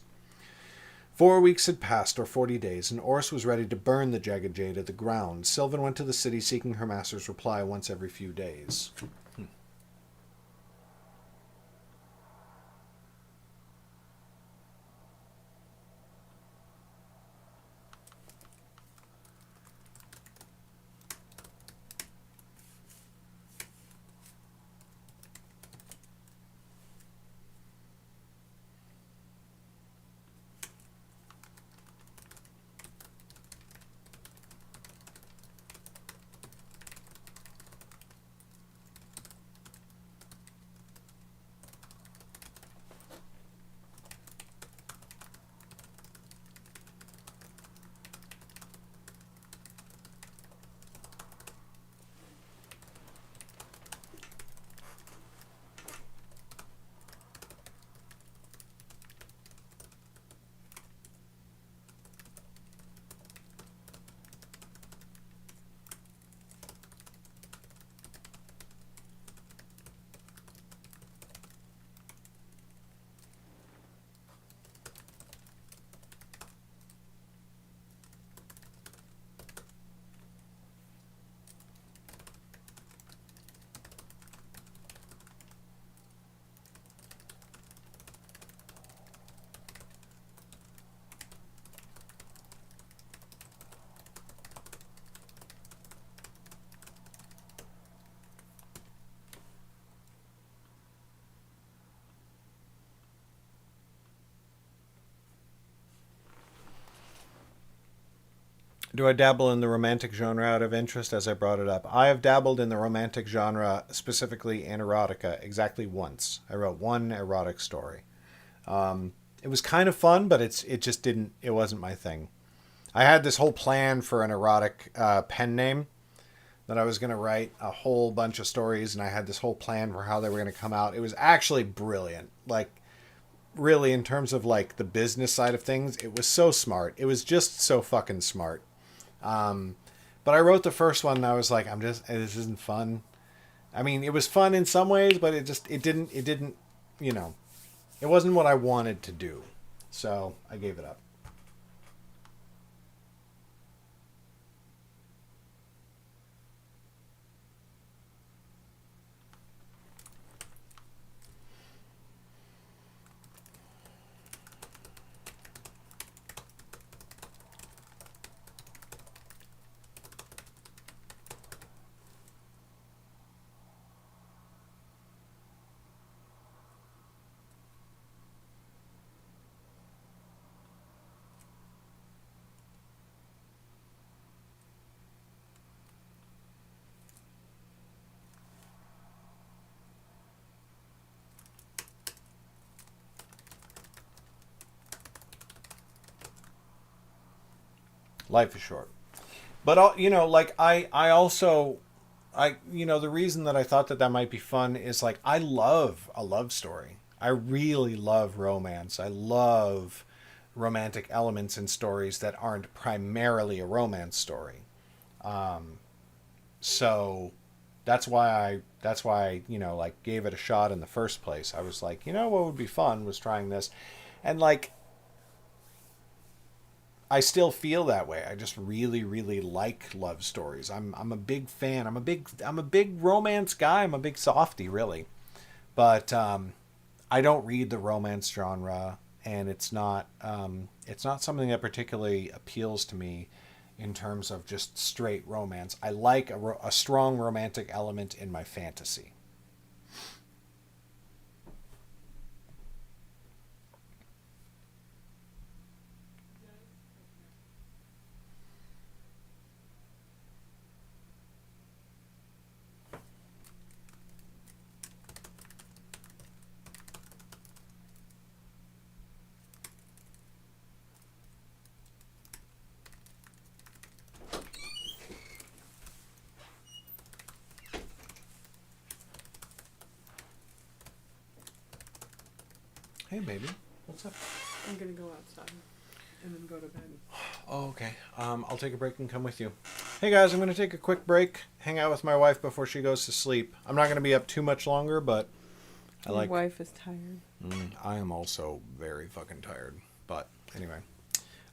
4 weeks had passed, or 40 days, and Oris was ready to burn the Jagged J to the ground. Sylvan went to the city seeking her master's reply once every few days. Do I dabble in the romantic genre out of interest as I brought it up? I have dabbled in the romantic genre, specifically in erotica, exactly once. I wrote one erotic story. It was kind of fun, but it wasn't my thing. I had this whole plan for an erotic pen name that I was going to write a whole bunch of stories, and I had this whole plan for how they were going to come out. It was actually brilliant. Like, really, in terms of like the business side of things, it was so smart. It was just so fucking smart. But I wrote the first one and I was like, this isn't fun. I mean, it was fun in some ways, but it didn't, you know, it wasn't what I wanted to do. So I gave it up. Life is short. But, you know, like, the reason that I thought that might be fun is, like, I love a love story. I really love romance. I love romantic elements in stories that aren't primarily a romance story. So that's why I, you know, like, gave it a shot in the first place. I was like, you know, what would be fun was trying this. And, like, I still feel that way. I just really, really like love stories. I'm a big fan. I'm a big romance guy. I'm a big softie, really. But I don't read the romance genre, and it's not something that particularly appeals to me in terms of just straight romance. I like a strong romantic element in my fantasy. Hey, baby. What's up? I'm gonna go outside and then go to bed. Oh, okay. I'll take a break and come with you. Hey, guys, I'm going to take a quick break, hang out with my wife before she goes to sleep. I'm not going to be up too much longer, but Your wife is tired. I am also very fucking tired. But anyway.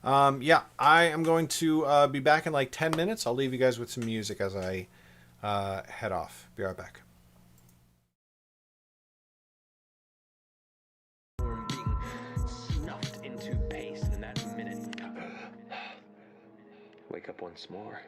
Yeah, I am going to be back in like 10 minutes. I'll leave you guys with some music as I head off. Be right back. Snuffed into pace in that minute. Wake up once more.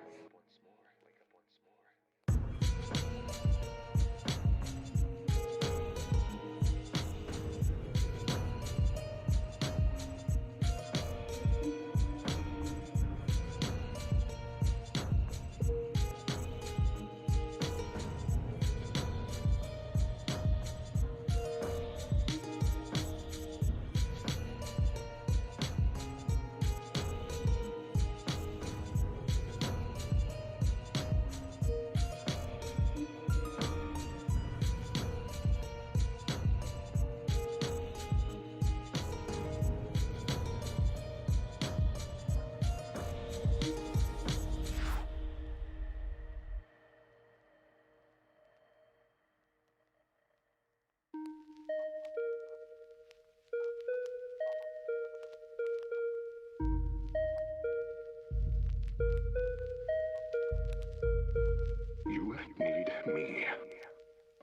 You need me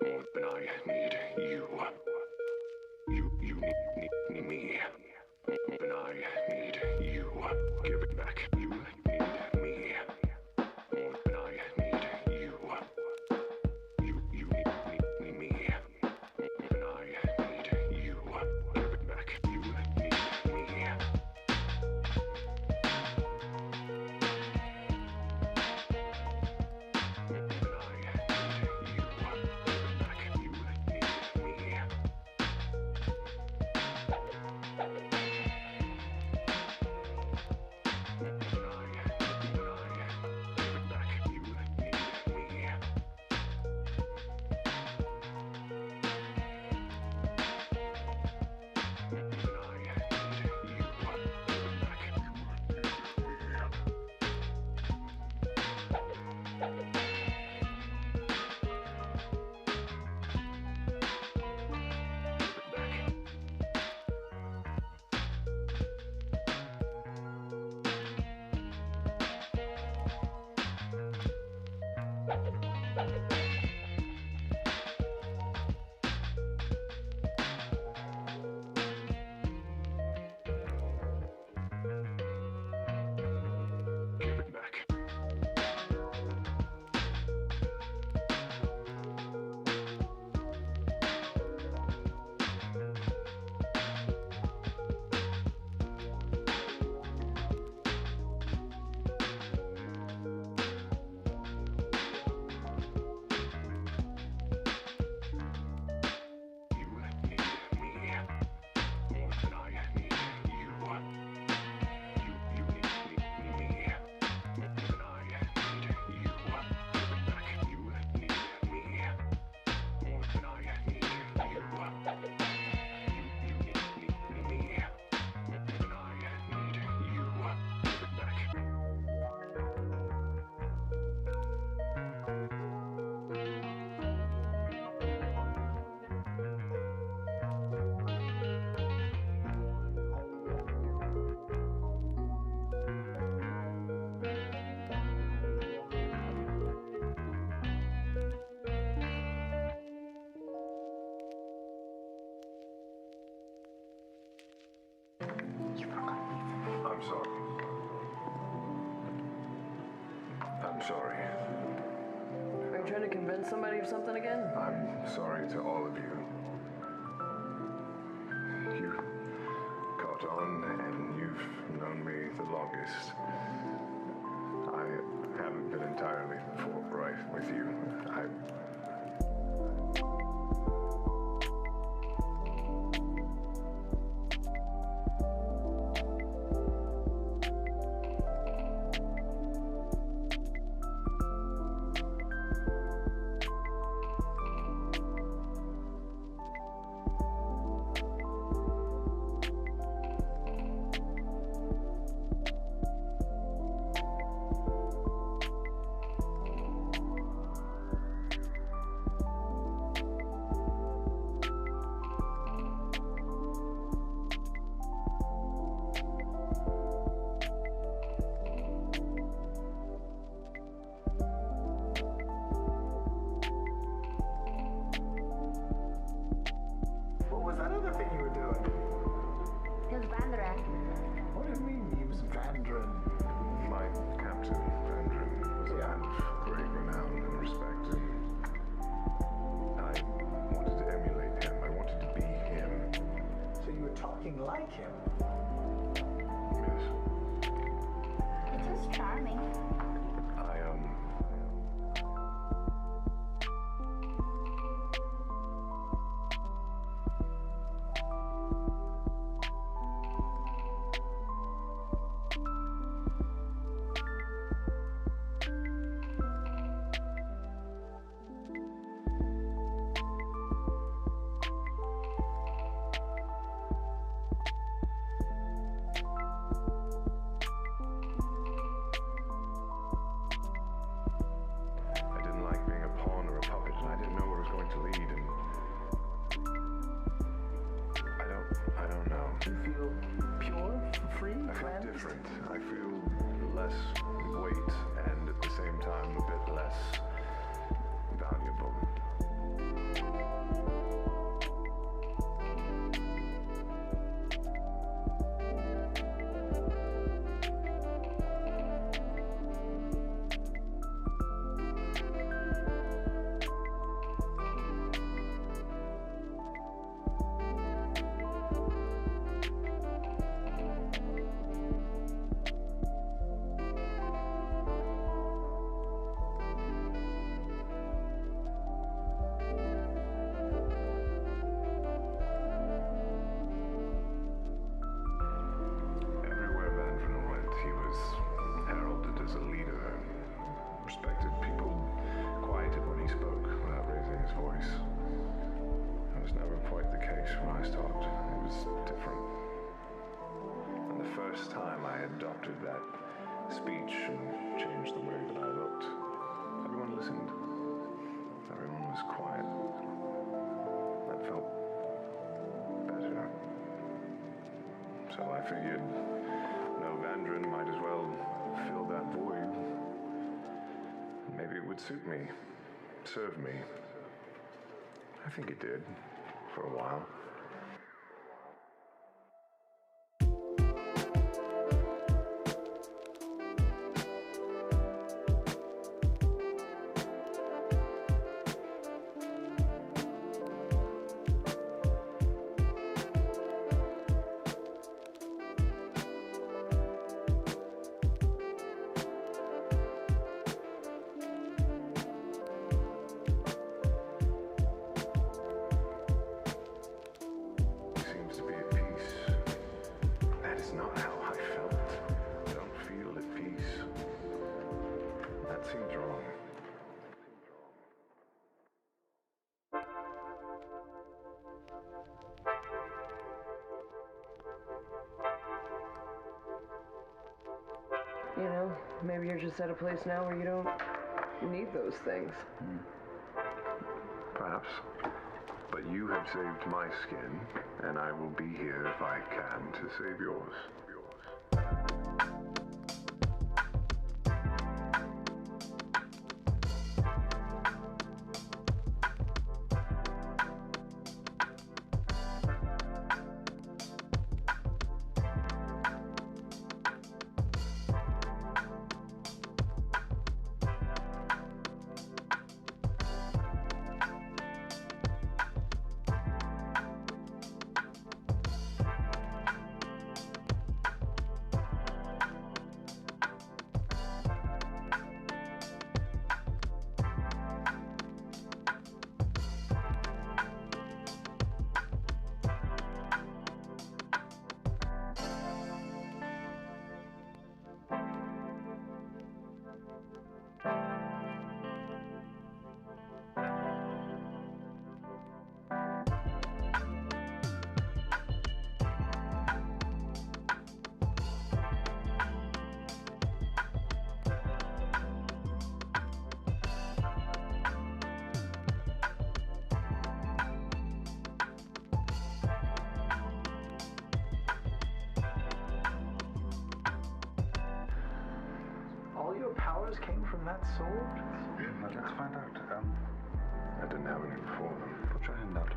more than I need you. You need me more than I need you. Give it back. You need me more than I need you. You need me more than I need you. Give it back. You need me. Give it back. You need me more than I need you. You need me more than I need you. Give it back. You need me more than I need you. You need me more than I need you. Give it back. I'm sorry. I'm sorry. Are you trying to convince somebody of something again? I'm sorry to all of you. You caught on and you've known me the longest. I haven't been entirely forthright with you. What was that other thing you were doing? He was Vandera. What do you mean he was Vandren? My captain, Vandren, was a man of great renown and respect, and I wanted to emulate him. I wanted to be him. So you were talking like him? Yes. It was charming. I didn't like being a pawn or a puppet, and I didn't know where it was going to lead, and I don't know. You feel pure, free, I feel cleansed? different. I feel less weight, and at the same time a bit less valuable. Everywhere Vandren went, he was heralded as a leader, respected people, quieted when he spoke without raising his voice. That was never quite the case when I talked. It was different. And the first time I adopted that speech and changed the way that I looked, everyone listened. Everyone was quiet. That felt better. So I figured, no Vandren might as well fill that void. Maybe it would suit me. served me. I think it did, for a while. Seems to be at peace. That is not how I felt. Don't feel at peace. That seems wrong. You know, maybe you're just at a place now where you don't need those things. Perhaps. But you have saved my skin, and I will be here if I can to save yours. All your powers came from that sword? Let's find out. I didn't have any before them. Put your hand out.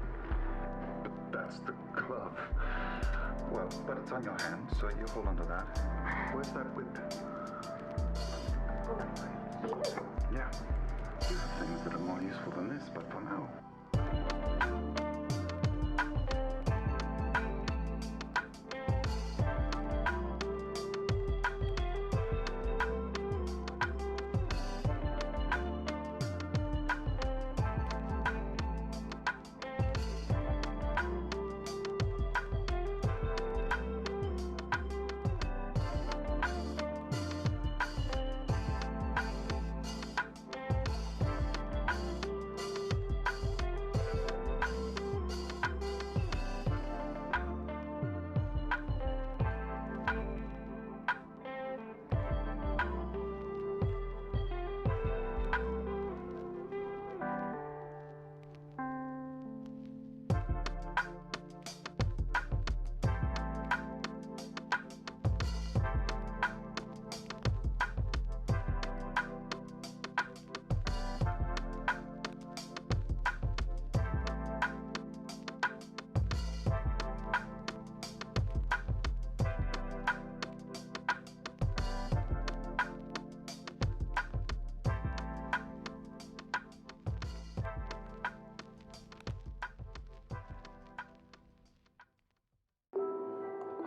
But that's the glove. Well, but it's on your hand, so you hold onto that. Where's that whip? Yeah. You have things that are more useful than this, but for now.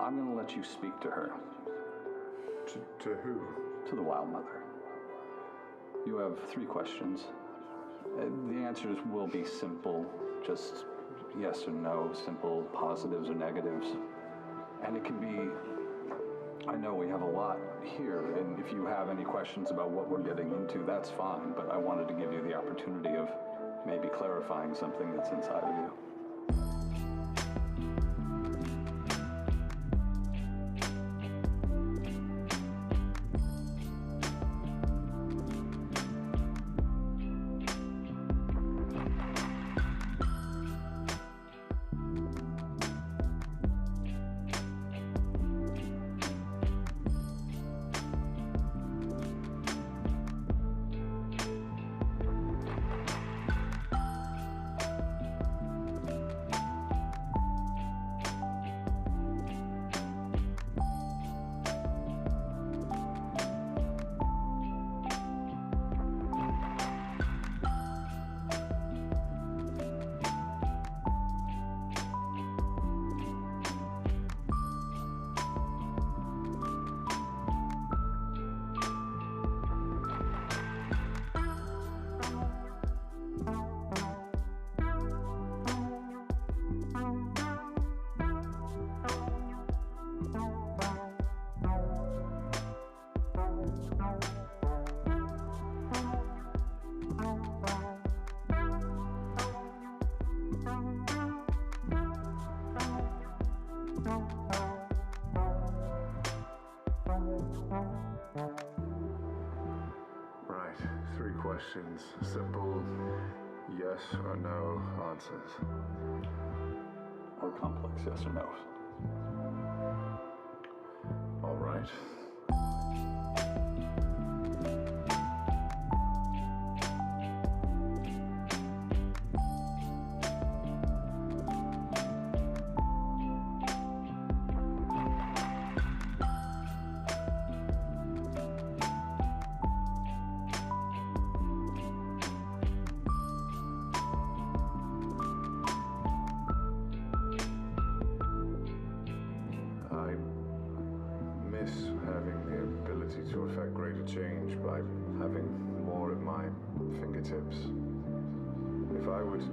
I'm going to let you speak to her. To who? To the Wild Mother. You have 3 questions. The answers will be simple, just yes or no, simple positives or negatives. And it can be, I know we have a lot here, and if you have any questions about what we're getting into, that's fine, but I wanted to give you the opportunity of maybe clarifying something that's inside of you. questions. Simple yes or no answers. Or complex yes or no's. All right. I miss having the ability to affect greater change by having more at my fingertips. If I would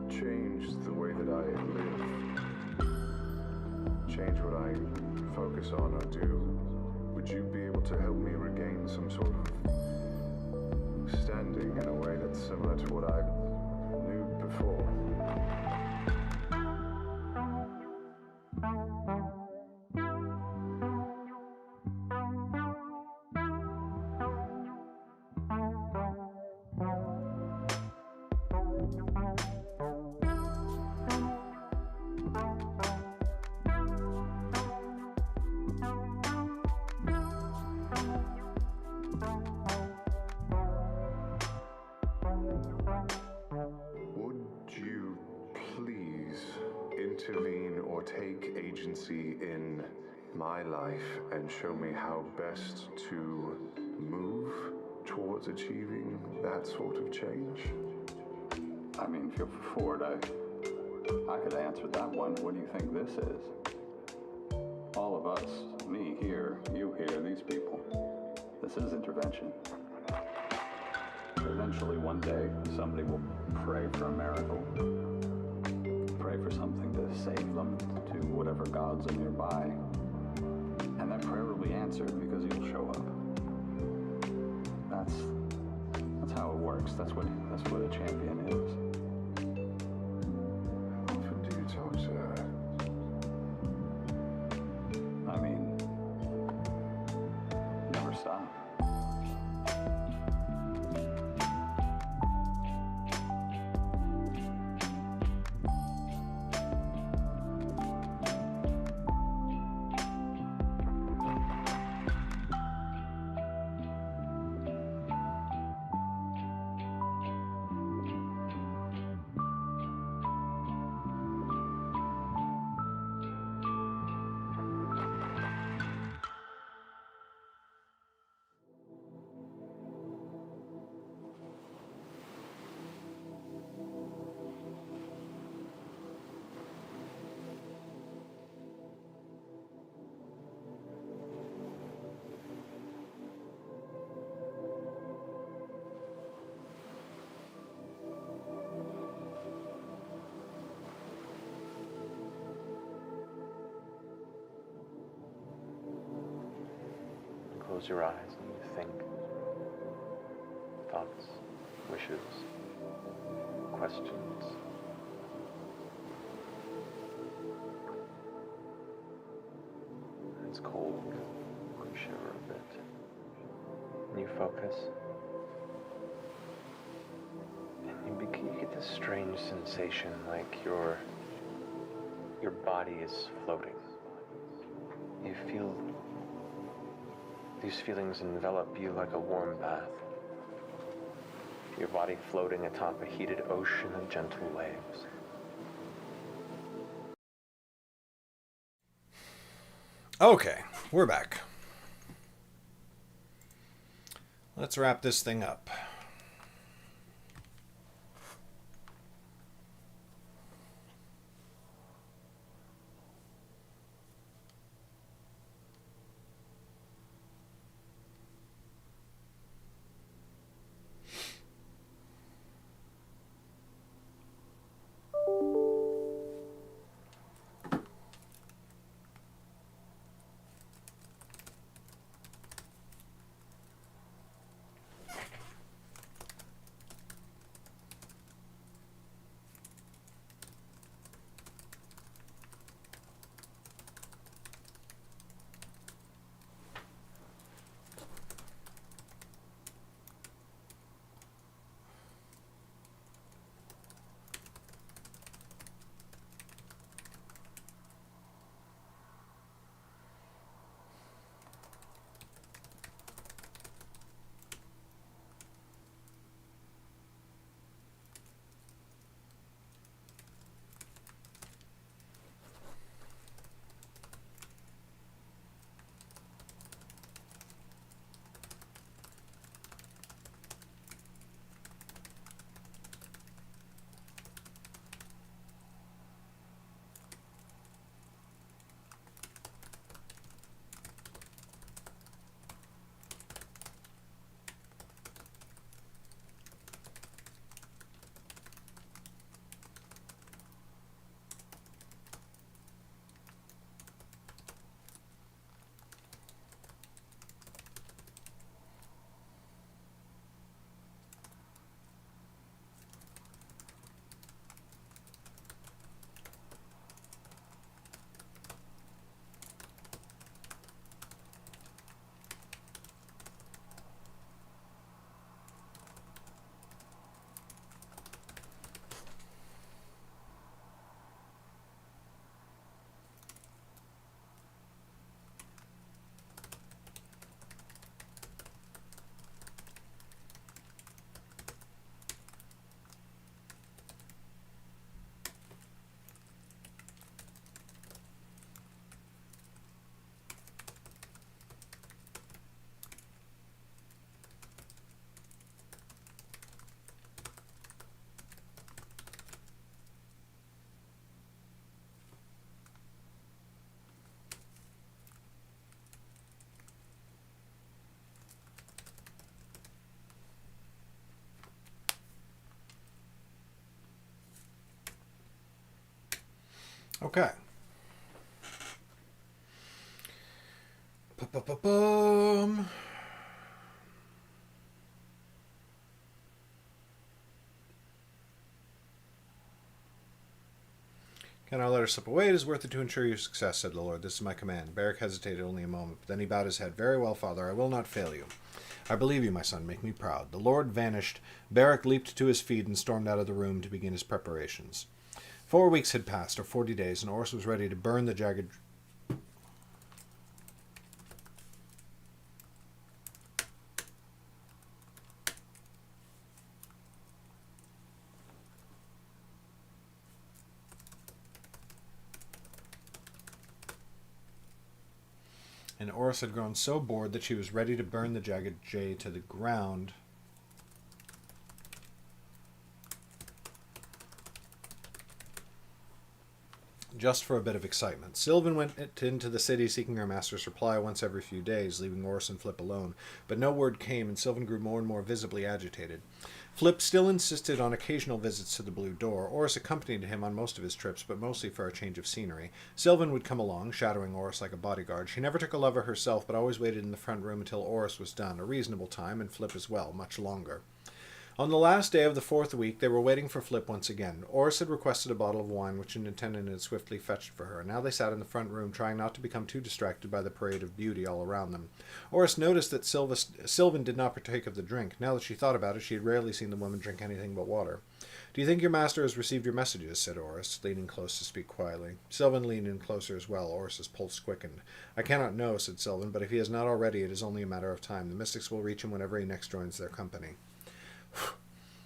change the way that I live, change what I focus on or do, would you be able to help me regain some sort of standing in a way that's similar to what I knew before? Would you please intervene or take agency in my life and show me how best to move towards achieving that sort of change? I mean, if you're forward, I could answer that one. What do you think this is? All of us, me here, you here, these people. This is intervention. Eventually, one day, somebody will pray for a miracle. Pray for something to save them, to whatever gods are nearby. And that prayer will be answered because you'll show up. That's how it works. That's what a champion is. How often do you talk to her? I mean, never stop. Close your eyes and you think. Thoughts, wishes, questions. It's cold. You shiver a bit. And you focus. And you get this strange sensation like your body is floating. You feel these feelings envelop you like a warm bath. Your body floating atop a heated ocean of gentle waves. Okay, we're back. Let's wrap this thing up. Okay. Ba-ba-ba-bum. Can I let her slip away? It is worth it to ensure your success, said the Lord. This is my command. Beric hesitated only a moment, but then he bowed his head. Very well, father, I will not fail you. I believe you, my son. Make me proud. The Lord vanished. Beric leaped to his feet and stormed out of the room to begin his preparations. 4 weeks had passed, or 40 days, and Oris was ready to burn the jagged... And Oris had grown so bored that she was ready to burn the jagged jade to the ground. Just for a bit of excitement. Sylvan went into the city seeking her master's reply once every few days, leaving Oris and Flip alone. But no word came, and Sylvan grew more and more visibly agitated. Flip still insisted on occasional visits to the Blue Door. Oris accompanied him on most of his trips, but mostly for a change of scenery. Sylvan would come along, shadowing Oris like a bodyguard. She never took a lover herself, but always waited in the front room until Oris was done, a reasonable time, and Flip as well, much longer. On the last day of the 4th week, they were waiting for Flip once again. Oris had requested a bottle of wine, which an attendant had swiftly fetched for her. Now they sat in the front room, trying not to become too distracted by the parade of beauty all around them. Oris noticed that Sylvan did not partake of the drink. Now that she thought about it, she had rarely seen the woman drink anything but water. "Do you think your master has received your messages?" said Oris, leaning close to speak quietly. Sylvan leaned in closer as well. Oris's pulse quickened. "I cannot know," said Sylvan, "but if he has not already, it is only a matter of time. The mystics will reach him whenever he next joins their company."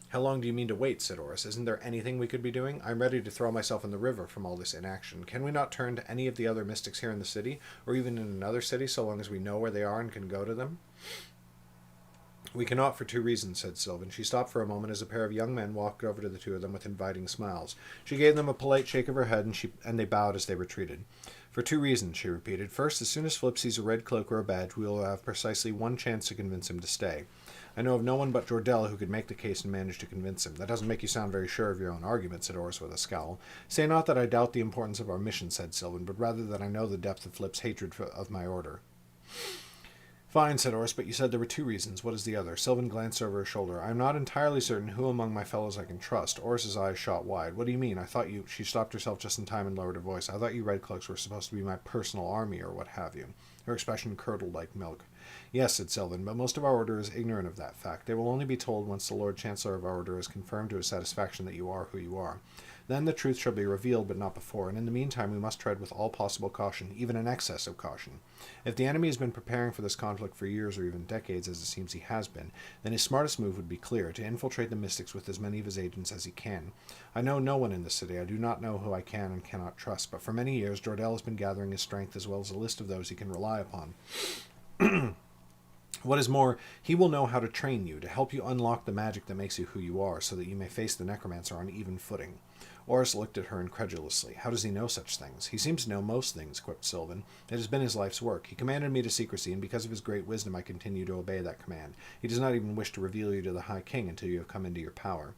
"How long do you mean to wait?" said Oris. "Isn't there anything we could be doing? I'm ready to throw myself in the river from all this inaction. Can we not turn to any of the other mystics here in the city, or even in another city, so long as we know where they are and can go to them?" "We cannot for 2 reasons," said Sylvan. She stopped for a moment as a pair of young men walked over to the 2 of them with inviting smiles. She gave them a polite shake of her head, and they bowed as they retreated. "For 2 reasons," she repeated. "First, as soon as Flip sees a red cloak or a badge, we will have precisely 1 chance to convince him to stay. I know of no one but Jordell who could make the case and manage to convince him." "That doesn't make you sound very sure of your own argument," said Oris with a scowl. "Say not that I doubt the importance of our mission," said Sylvan, "but rather that I know the depth of Flip's hatred of my order." "Fine," said Oris, "but you said there were 2 reasons. What is the other?" Sylvan glanced over her shoulder. "I am not entirely certain who among my fellows I can trust." Oris's eyes shot wide. "What do you mean? I thought you—" She stopped herself just in time and lowered her voice. "I thought you Red Cloaks were supposed to be my personal army, or what have you." Her expression curdled like milk. "Yes," said Sylvan, "but most of our order is ignorant of that fact. They will only be told once the Lord Chancellor of our order has confirmed to his satisfaction that you are who you are. Then the truth shall be revealed, but not before, and in the meantime we must tread with all possible caution, even an excess of caution. If the enemy has been preparing for this conflict for years or even decades, as it seems he has been, then his smartest move would be clear, to infiltrate the mystics with as many of his agents as he can. I know no one in the city. I do not know who I can and cannot trust, but for many years Jordell has been gathering his strength as well as a list of those he can rely upon. What is more, he will know how to train you, to help you unlock the magic that makes you who you are, so that you may face the necromancer on even footing." Oris looked at her incredulously. "How does he know such things?" "He seems to know most things," quipped Sylvan. "It has been his life's work. He commanded me to secrecy, and because of his great wisdom I continue to obey that command. He does not even wish to reveal you to the High King until you have come into your power."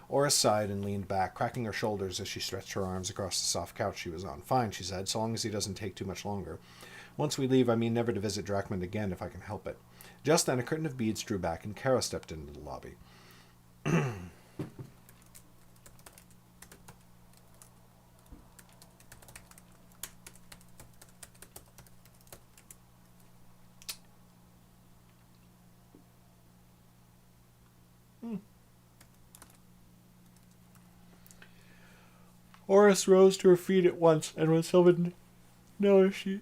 Oris sighed and leaned back, cracking her shoulders as she stretched her arms across the soft couch she was on. "Fine," she said, "so long as he doesn't take too much longer. Once we leave, I mean never to visit Drachmund again if I can help it." Just then a curtain of beads drew back, and Kara stepped into the lobby. Oris rose to her feet at once, and when Sylvan noticed she...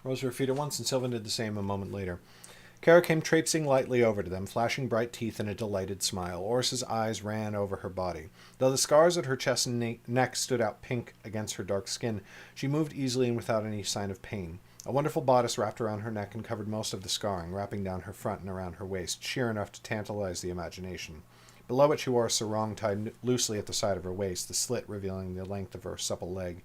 rose to her feet at once, and Sylvan did the same a moment later. Kara came traipsing lightly over to them, flashing bright teeth and a delighted smile. Oris's eyes ran over her body. Though the scars at her chest and neck stood out pink against her dark skin, she moved easily and without any sign of pain. A wonderful bodice wrapped around her neck and covered most of the scarring, wrapping down her front and around her waist, sheer enough to tantalize the imagination. Below it she wore a sarong tied loosely at the side of her waist, the slit revealing the length of her supple leg.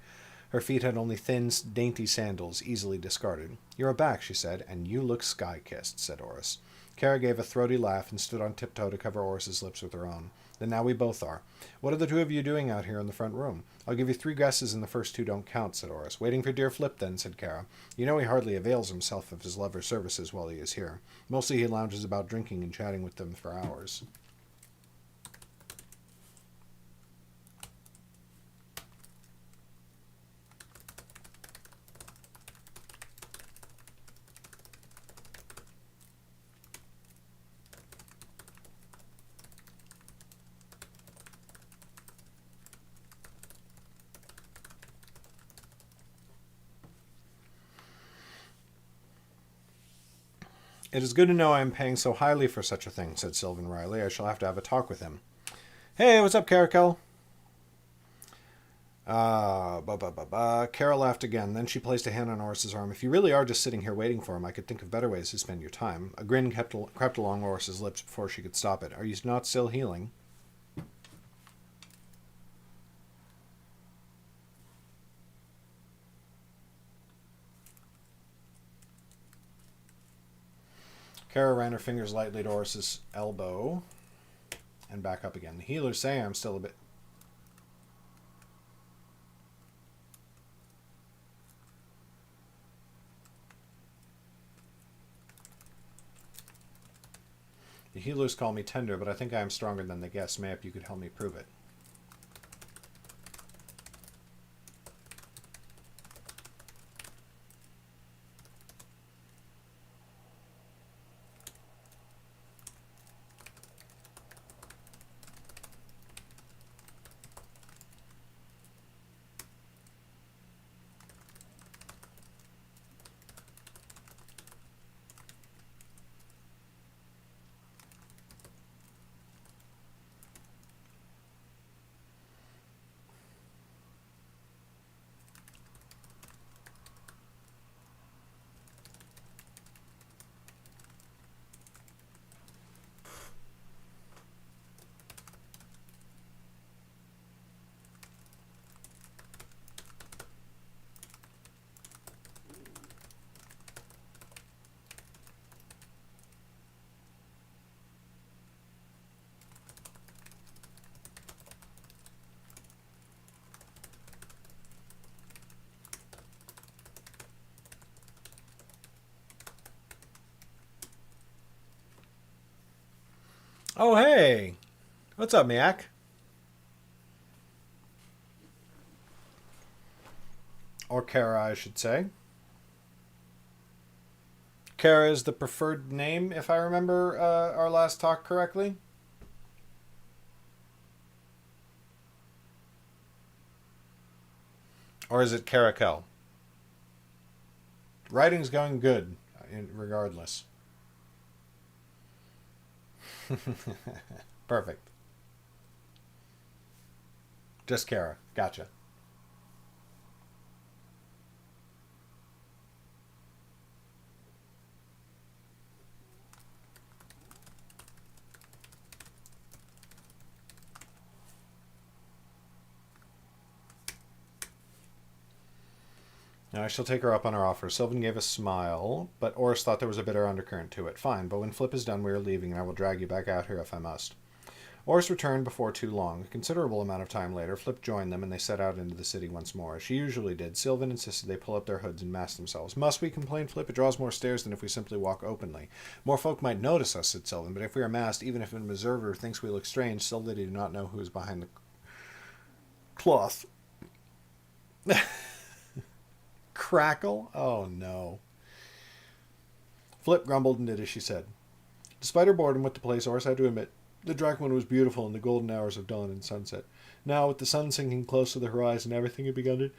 Her feet had only thin, dainty sandals, easily discarded. "You're back," she said. "And you look sky-kissed," said Oris. Kara gave a throaty laugh and stood on tiptoe to cover Oris's lips with her own. Then now we both are. What are the two of you doing out here in the front room? I'll give you 3 guesses and the first 2 don't count, said Oris. Waiting for dear Flip, then, said Kara. You know he hardly avails himself of his lover's services while he is here. Mostly he lounges about drinking and chatting with them for hours. It is good to know I am paying so highly for such a thing, said Sylvan wryly. I shall have to have a talk with him. Hey, what's up, Caracal? Kara laughed again. Then she placed a hand on Oris's arm. If you really are just sitting here waiting for him, I could think of better ways to spend your time. A grin crept along Oris's lips before she could stop it. Are you not still healing? Kara ran her fingers lightly to Oris's elbow and back up again. The healers say I'm still a bit... The healers call me tender, but I think I am stronger than they guess. Maybe you could help me prove it. Oh, hey! What's up, Miak? Or Kara, I should say. Kara is the preferred name, if I remember our last talk correctly. Or is it Caracal? Writing's going good, regardless. Perfect. Just Kara. Gotcha. Now I shall take her up on her offer. Sylvan gave a smile, but Oris thought there was a bitter undercurrent to it. Fine, but when Flip is done, we are leaving, and I will drag you back out here if I must. Oris returned before too long. A considerable amount of time later, Flip joined them, and they set out into the city once more. As she usually did, Sylvan insisted they pull up their hoods and mask themselves. Must we, complained Flip? It draws more stares than if we simply walk openly. More folk might notice us, said Sylvan, but if we are masked, even if an observer thinks we look strange, still they do not know who is behind the cloth. Crackle? Oh, no. Flip grumbled and did as she said. Despite her boredom with the place, Oris had to admit the Drachman was beautiful in the golden hours of dawn and sunset. Now, with the sun sinking close to the horizon, everything had begun to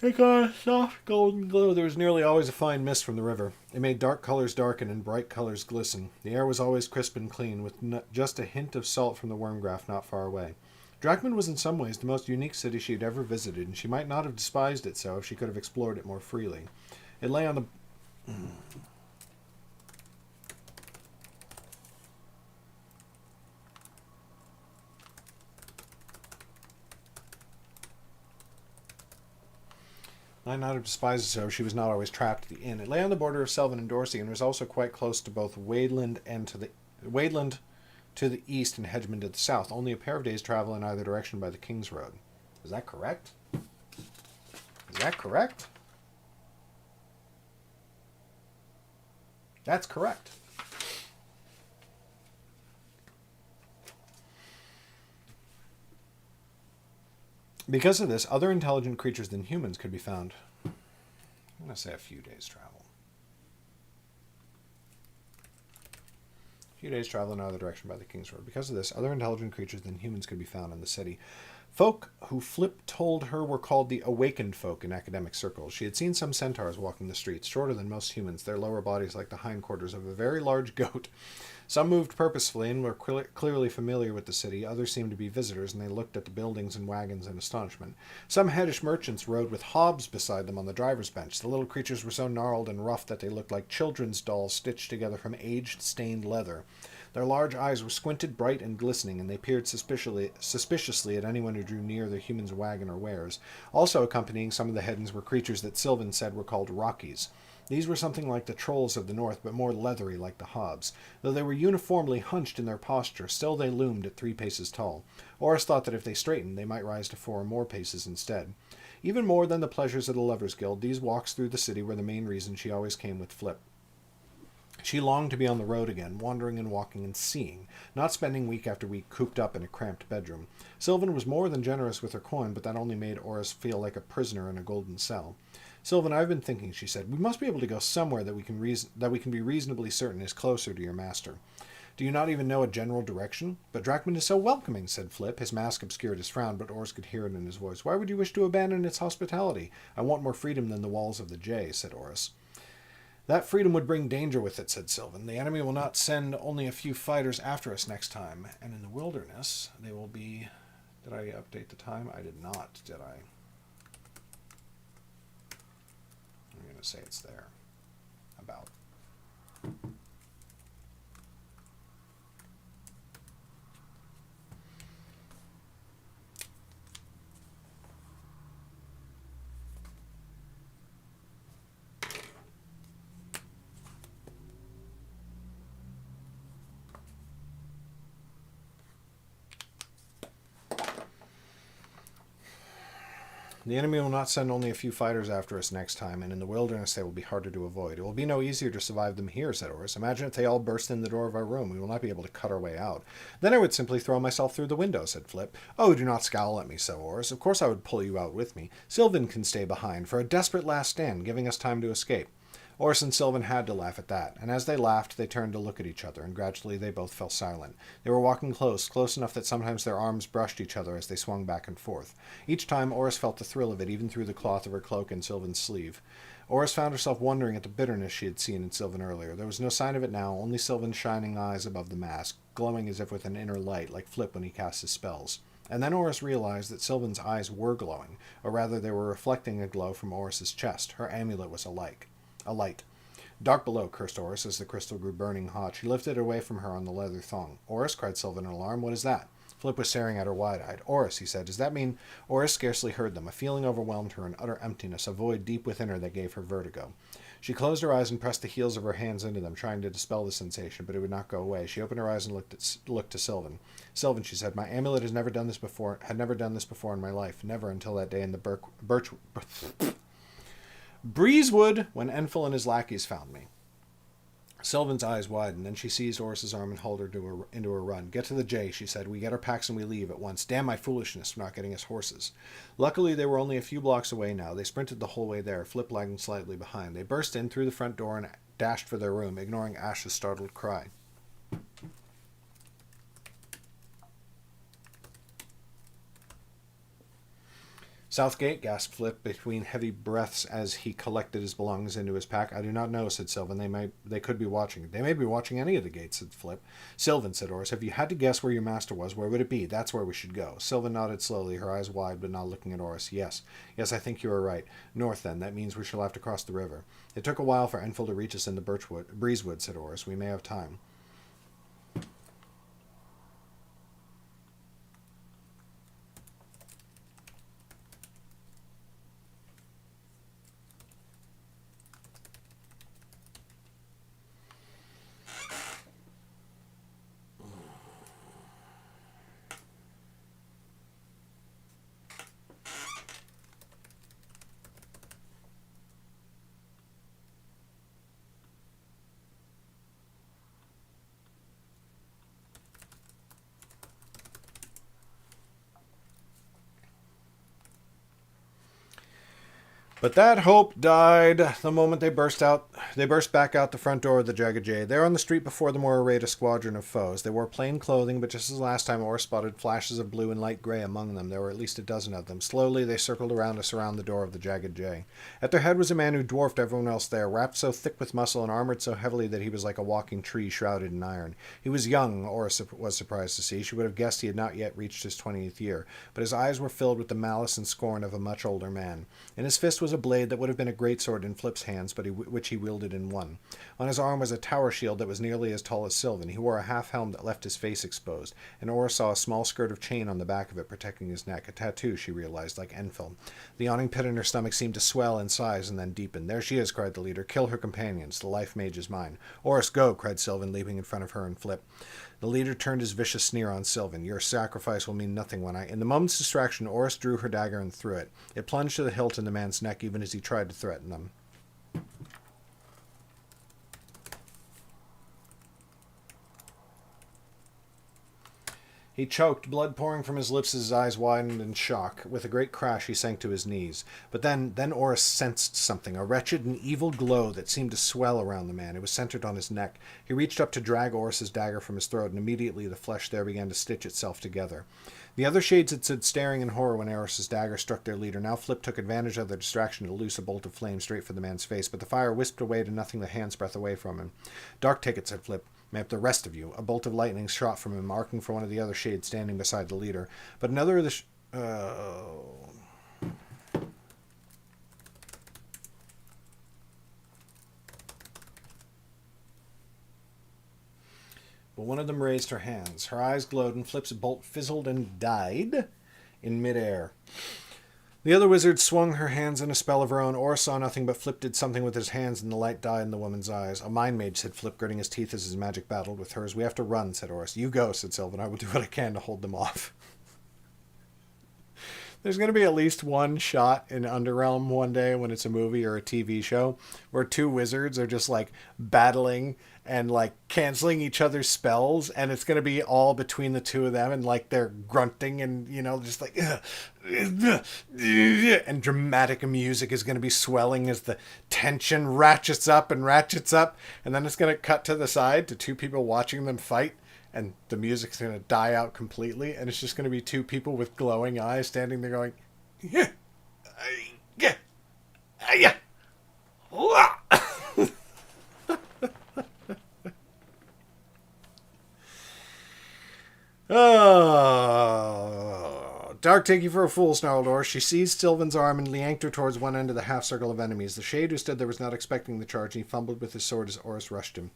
take on a soft golden glow. There was nearly always a fine mist from the river. It made dark colors darken and bright colors glisten. The air was always crisp and clean, with just a hint of salt from the wormgraft not far away. Drachman was in some ways the most unique city she had ever visited, and she might not have despised it so if she could have explored it more freely. It lay on the... I not have despised her, she was not always trapped at the inn. It lay on the border of Selvin and Dorsey, and was also quite close to both Wadeland to the east and Hedgemond to the south, only a pair of days' travel in either direction by the King's Road. Is that correct? Is that correct? That's correct. Because of this, other intelligent creatures than humans could be found. I'm going to say a few days' travel. A few days' travel in either direction by the King's Road. Because of this, other intelligent creatures than humans could be found in the city. Folk who Flip told her were called the awakened folk in academic circles. She had seen some centaurs walking the streets, shorter than most humans, their lower bodies like the hindquarters of a very large goat. Some moved purposefully and were clearly familiar with the city. Others seemed to be visitors, and they looked at the buildings and wagons in astonishment. Some headish merchants rode with hobs beside them on the driver's bench. The little creatures were so gnarled and rough that they looked like children's dolls stitched together from aged, stained leather. Their large eyes were squinted, bright, and glistening, and they peered suspiciously at anyone who drew near the human's wagon or wares. Also accompanying some of the headens were creatures that Sylvan said were called Rockies. These were something like the trolls of the north, but more leathery like the hobs. Though they were uniformly hunched in their posture, still they loomed at 3 paces tall. Oris thought that if they straightened, they might rise to 4 or more paces instead. Even more than the pleasures of the Lovers' Guild, these walks through the city were the main reason she always came with Flip. She longed to be on the road again, wandering and walking and seeing, not spending week after week cooped up in a cramped bedroom. Sylvan was more than generous with her coin, but that only made Oris feel like a prisoner in a golden cell. Sylvan, I've been thinking, she said. We must be able to go somewhere that we can be reasonably certain is closer to your master. Do you not even know a general direction? But Drachman is so welcoming, said Flip. His mask obscured his frown, but Oris could hear it in his voice. Why would you wish to abandon its hospitality? I want more freedom than the walls of the Jay, said Oris. That freedom would bring danger with it, said Sylvan. The enemy will not send only a few fighters after us next time, and in the wilderness they will be... Did I update the time? I did not, did I? I'm going to say it's there. About. The enemy will not send only a few fighters after us next time, and in the wilderness they will be harder to avoid. It will be no easier to survive them here, said Oris. Imagine if they all burst in the door of our room. We will not be able to cut our way out. Then I would simply throw myself through the window, said Flip. Oh, do not scowl at me so, Oris. Of course I would pull you out with me. Sylvan can stay behind, for a desperate last stand, giving us time to escape. Oris and Sylvan had to laugh at that, and as they laughed, they turned to look at each other, and gradually they both fell silent. They were walking close enough that sometimes their arms brushed each other as they swung back and forth. Each time, Oris felt the thrill of it, even through the cloth of her cloak and Sylvan's sleeve. Oris found herself wondering at the bitterness she had seen in Sylvan earlier. There was no sign of it now, only Sylvan's shining eyes above the mask, glowing as if with an inner light, like Flip when he cast his spells. And then Oris realized that Sylvan's eyes were glowing, or rather they were reflecting a glow from Oris's chest. Her amulet was a light. Dark below, cursed Oris, as the crystal grew burning hot. She lifted it away from her on the leather thong. Oris, cried Sylvan in alarm, what is that? Flip was staring at her wide-eyed. Oris, he said, does that mean... Oris scarcely heard them. A feeling overwhelmed her, an utter emptiness, a void deep within her that gave her vertigo. She closed her eyes and pressed the heels of her hands into them, trying to dispel the sensation, but it would not go away. She opened her eyes and looked to Sylvan. Sylvan, she said, my amulet had never done this before in my life. Never until that day in the Breezewood, when Enfil and his lackeys found me. Sylvan's eyes widened, then she seized Oris's arm and hauled her into a run. Get to the J, she said. We get our packs and we leave at once. Damn my foolishness for not getting us horses. Luckily, they were only a few blocks away now. They sprinted the whole way there, Flip lagging slightly behind. They burst in through the front door and dashed for their room, ignoring Ash's startled cry. Southgate, gasped Flip between heavy breaths as he collected his belongings into his pack. I do not know, said Sylvan. They could be watching. They may be watching any of the gates, said Flip. Sylvan, said Oris, if you had to guess where your master was, where would it be? That's where we should go. Sylvan nodded slowly, her eyes wide, but not looking at Oris. Yes, I think you are right. North, then. That means we shall have to cross the river. It took a while for Enfil to reach us in the Breezewood, said Oris. We may have time. But that hope died the moment they burst back out the front door of the Jagged Jay. There on the street before them were arrayed a squadron of foes. They wore plain clothing, but just as last time, Orr spotted flashes of blue and light gray among them. There were at least a dozen of them. Slowly, they circled around the door of the Jagged Jay. At their head was a man who dwarfed everyone else there, wrapped so thick with muscle and armored so heavily that he was like a walking tree shrouded in iron. He was young, Orr was surprised to see. She would have guessed he had not yet reached his 20th year, but his eyes were filled with the malice and scorn of a much older man. In his fist was a blade that would have been a greatsword in Flip's hands, but which he wielded in one. On his arm was a tower shield that was nearly as tall as Sylvan. He wore a half-helm that left his face exposed, and Orr saw a small skirt of chain on the back of it protecting his neck, a tattoo, she realized, like Enfil. The yawning pit in her stomach seemed to swell in size and then deepen. There she is, cried the leader. Kill her companions. The life mage is mine. Oris, go, cried Sylvan, leaping in front of her and Flip. The leader turned his vicious sneer on Sylvan. Your sacrifice will mean nothing when I... In the moment's distraction, Oris drew her dagger and threw it. It plunged to the hilt in the man's neck even as he tried to threaten them. He choked, blood pouring from his lips as his eyes widened in shock. With a great crash, he sank to his knees. But then Oris sensed something, a wretched and evil glow that seemed to swell around the man. It was centered on his neck. He reached up to drag Oris's dagger from his throat, and immediately the flesh there began to stitch itself together. The other shades had stood staring in horror when Oris's dagger struck their leader. Now Flip took advantage of their distraction to loose a bolt of flame straight for the man's face, but the fire whisked away to nothing the hand's breadth away from him. Dark ticket, said Flip. May up the rest of you. A bolt of lightning shot from him, marking for one of the other shades standing beside the leader. But another of the... But one of them raised her hands. Her eyes glowed, and Flip's bolt fizzled and died in midair. The other wizard swung her hands in a spell of her own. Or saw nothing, but Flip did something with his hands, and the light died in the woman's eyes. A mind mage, said Flip, gritting his teeth as his magic battled with hers. We have to run, said Oris. You go, said Sylvan. I will do what I can to hold them off. There's going to be at least one shot in Underrealm one day when it's a movie or a TV show where two wizards are just like battling and like canceling each other's spells, and it's going to be all between the two of them, and like they're grunting and, you know, just like and dramatic music is going to be swelling as the tension ratchets up, and then it's going to cut to the side to two people watching them fight, and the music's going to die out completely, and it's just going to be two people with glowing eyes standing there going, yeah, yeah, yeah. Oh, Dark, take you for a fool, snarled Oris. She seized Sylvan's arm and yanked her towards one end of the half-circle of enemies. The shade who stood there was not expecting the charge, and he fumbled with his sword as Oris rushed him.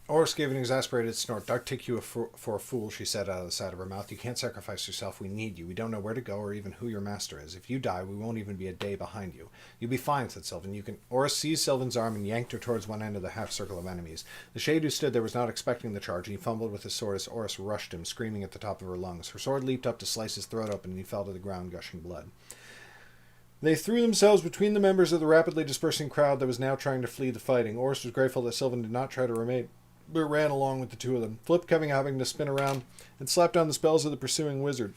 Oris gave an exasperated snort. Dark, take you for a fool, she said out of the side of her mouth. You can't sacrifice yourself. We need you. We don't know where to go or even who your master is. If you die, we won't even be a day behind you. You'll be fine, said Sylvan. You can... Oris seized Sylvan's arm and yanked her towards one end of the half-circle of enemies. The shade who stood there was not expecting the charge, and he fumbled with his sword as Oris rushed him, screaming at the top of her lungs. Her sword leaped up to slice his throat open, and he fell to the ground, gushing blood. They threw themselves between the members of the rapidly dispersing crowd that was now trying to flee the fighting. Oris was grateful that Sylvan did not try to remain, but ran along with the two of them. Flip kept having to spin around and slap down the spells of the pursuing wizard.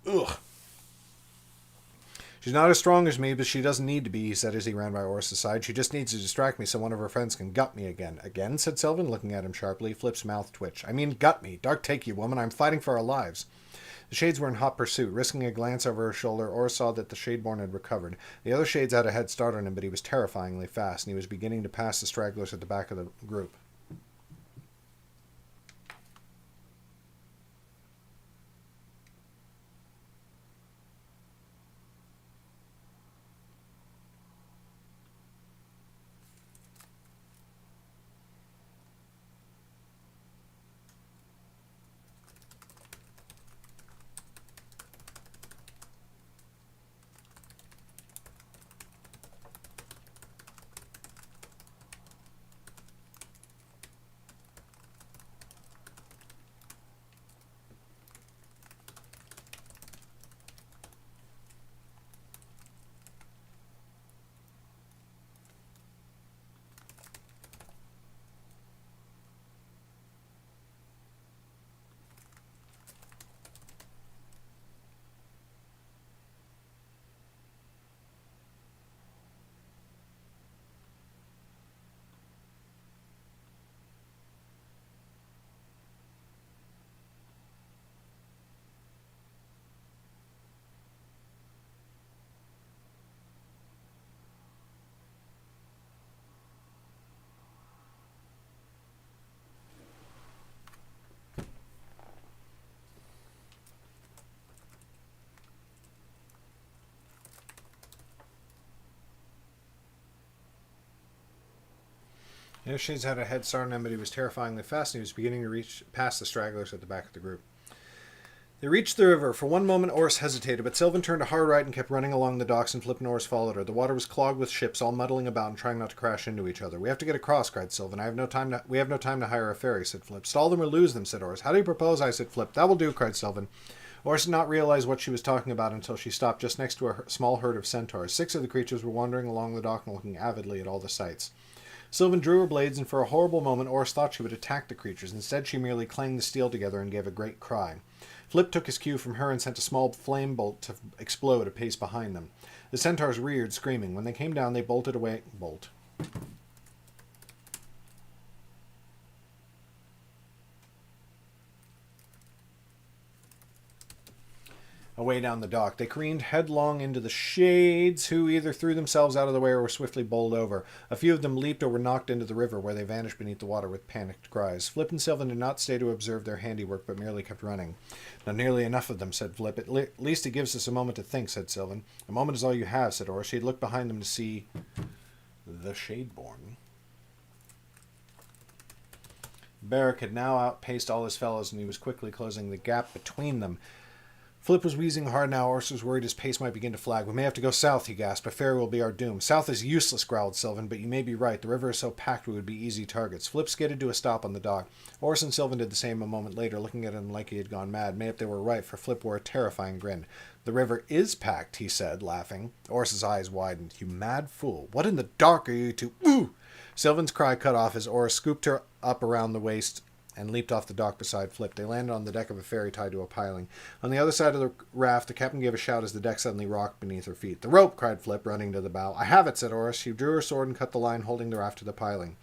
Ugh. She's not as strong as me, but she doesn't need to be, he said as he ran by Oris's side. She just needs to distract me so one of her friends can gut me again. Again, said Sylvan, looking at him sharply. Flip's mouth twitched. I mean, gut me. Dark take you, woman. I'm fighting for our lives. The shades were in hot pursuit. Risking a glance over her shoulder, Oris saw that the Shadeborn had recovered. The other shades had a head start on him, but he was terrifyingly fast, and he was beginning to pass the stragglers at the back of the group. The other shades had a head start on him, but he was terrifyingly fast, and he was beginning to reach past the stragglers at the back of the group. They reached the river. For one moment, Oris hesitated, but Sylvan turned a hard right and kept running along the docks, and Flip and Oris followed her. The water was clogged with ships, all muddling about and trying not to crash into each other. We have to get across, cried Sylvan. We have no time to hire a ferry, said Flip. Stall them or lose them, said Oris. How do you propose? I said Flip. That will do, cried Sylvan. Oris did not realize what she was talking about until she stopped just next to a small herd of centaurs. 6 of the creatures were wandering along the dock and looking avidly at all the sights. Sylvan drew her blades, and for a horrible moment Oris thought she would attack the creatures. Instead, she merely clanged the steel together and gave a great cry. Flip took his cue from her and sent a small flame bolt to explode a pace behind them. The centaurs reared, screaming. When they came down, they bolted away. Away down the dock. They careened headlong into the shades, who either threw themselves out of the way or were swiftly bowled over. A few of them leaped or were knocked into the river, where they vanished beneath the water with panicked cries. Flip and Sylvan did not stay to observe their handiwork, but merely kept running. Not nearly enough of them, said Flip. At least it gives us a moment to think, said Sylvan. A moment is all you have, said Oris. She had looked behind them to see the Shadeborn. Barrack had now outpaced all his fellows, and he was quickly closing the gap between them. Flip was wheezing hard now. Oris was worried his pace might begin to flag. We may have to go south, he gasped. A ferry will be our doom. South is useless, growled Sylvan, but you may be right. The river is so packed we would be easy targets. Flip skidded to a stop on the dock. Oris and Sylvan did the same a moment later, looking at him like he had gone mad. Maybe they were right, for Flip wore a terrifying grin. The river is packed, he said, laughing. Oris's eyes widened. You mad fool. What in the dark are you two? Ooh! Sylvan's cry cut off as Oris scooped her up around the waist and leaped off the dock beside Flip. They landed on the deck of a ferry tied to a piling. On the other side of the raft, the captain gave a shout as the deck suddenly rocked beneath her feet. The rope, cried Flip, running to the bow. I have it, said Oris. She drew her sword and cut the line holding the raft to the piling.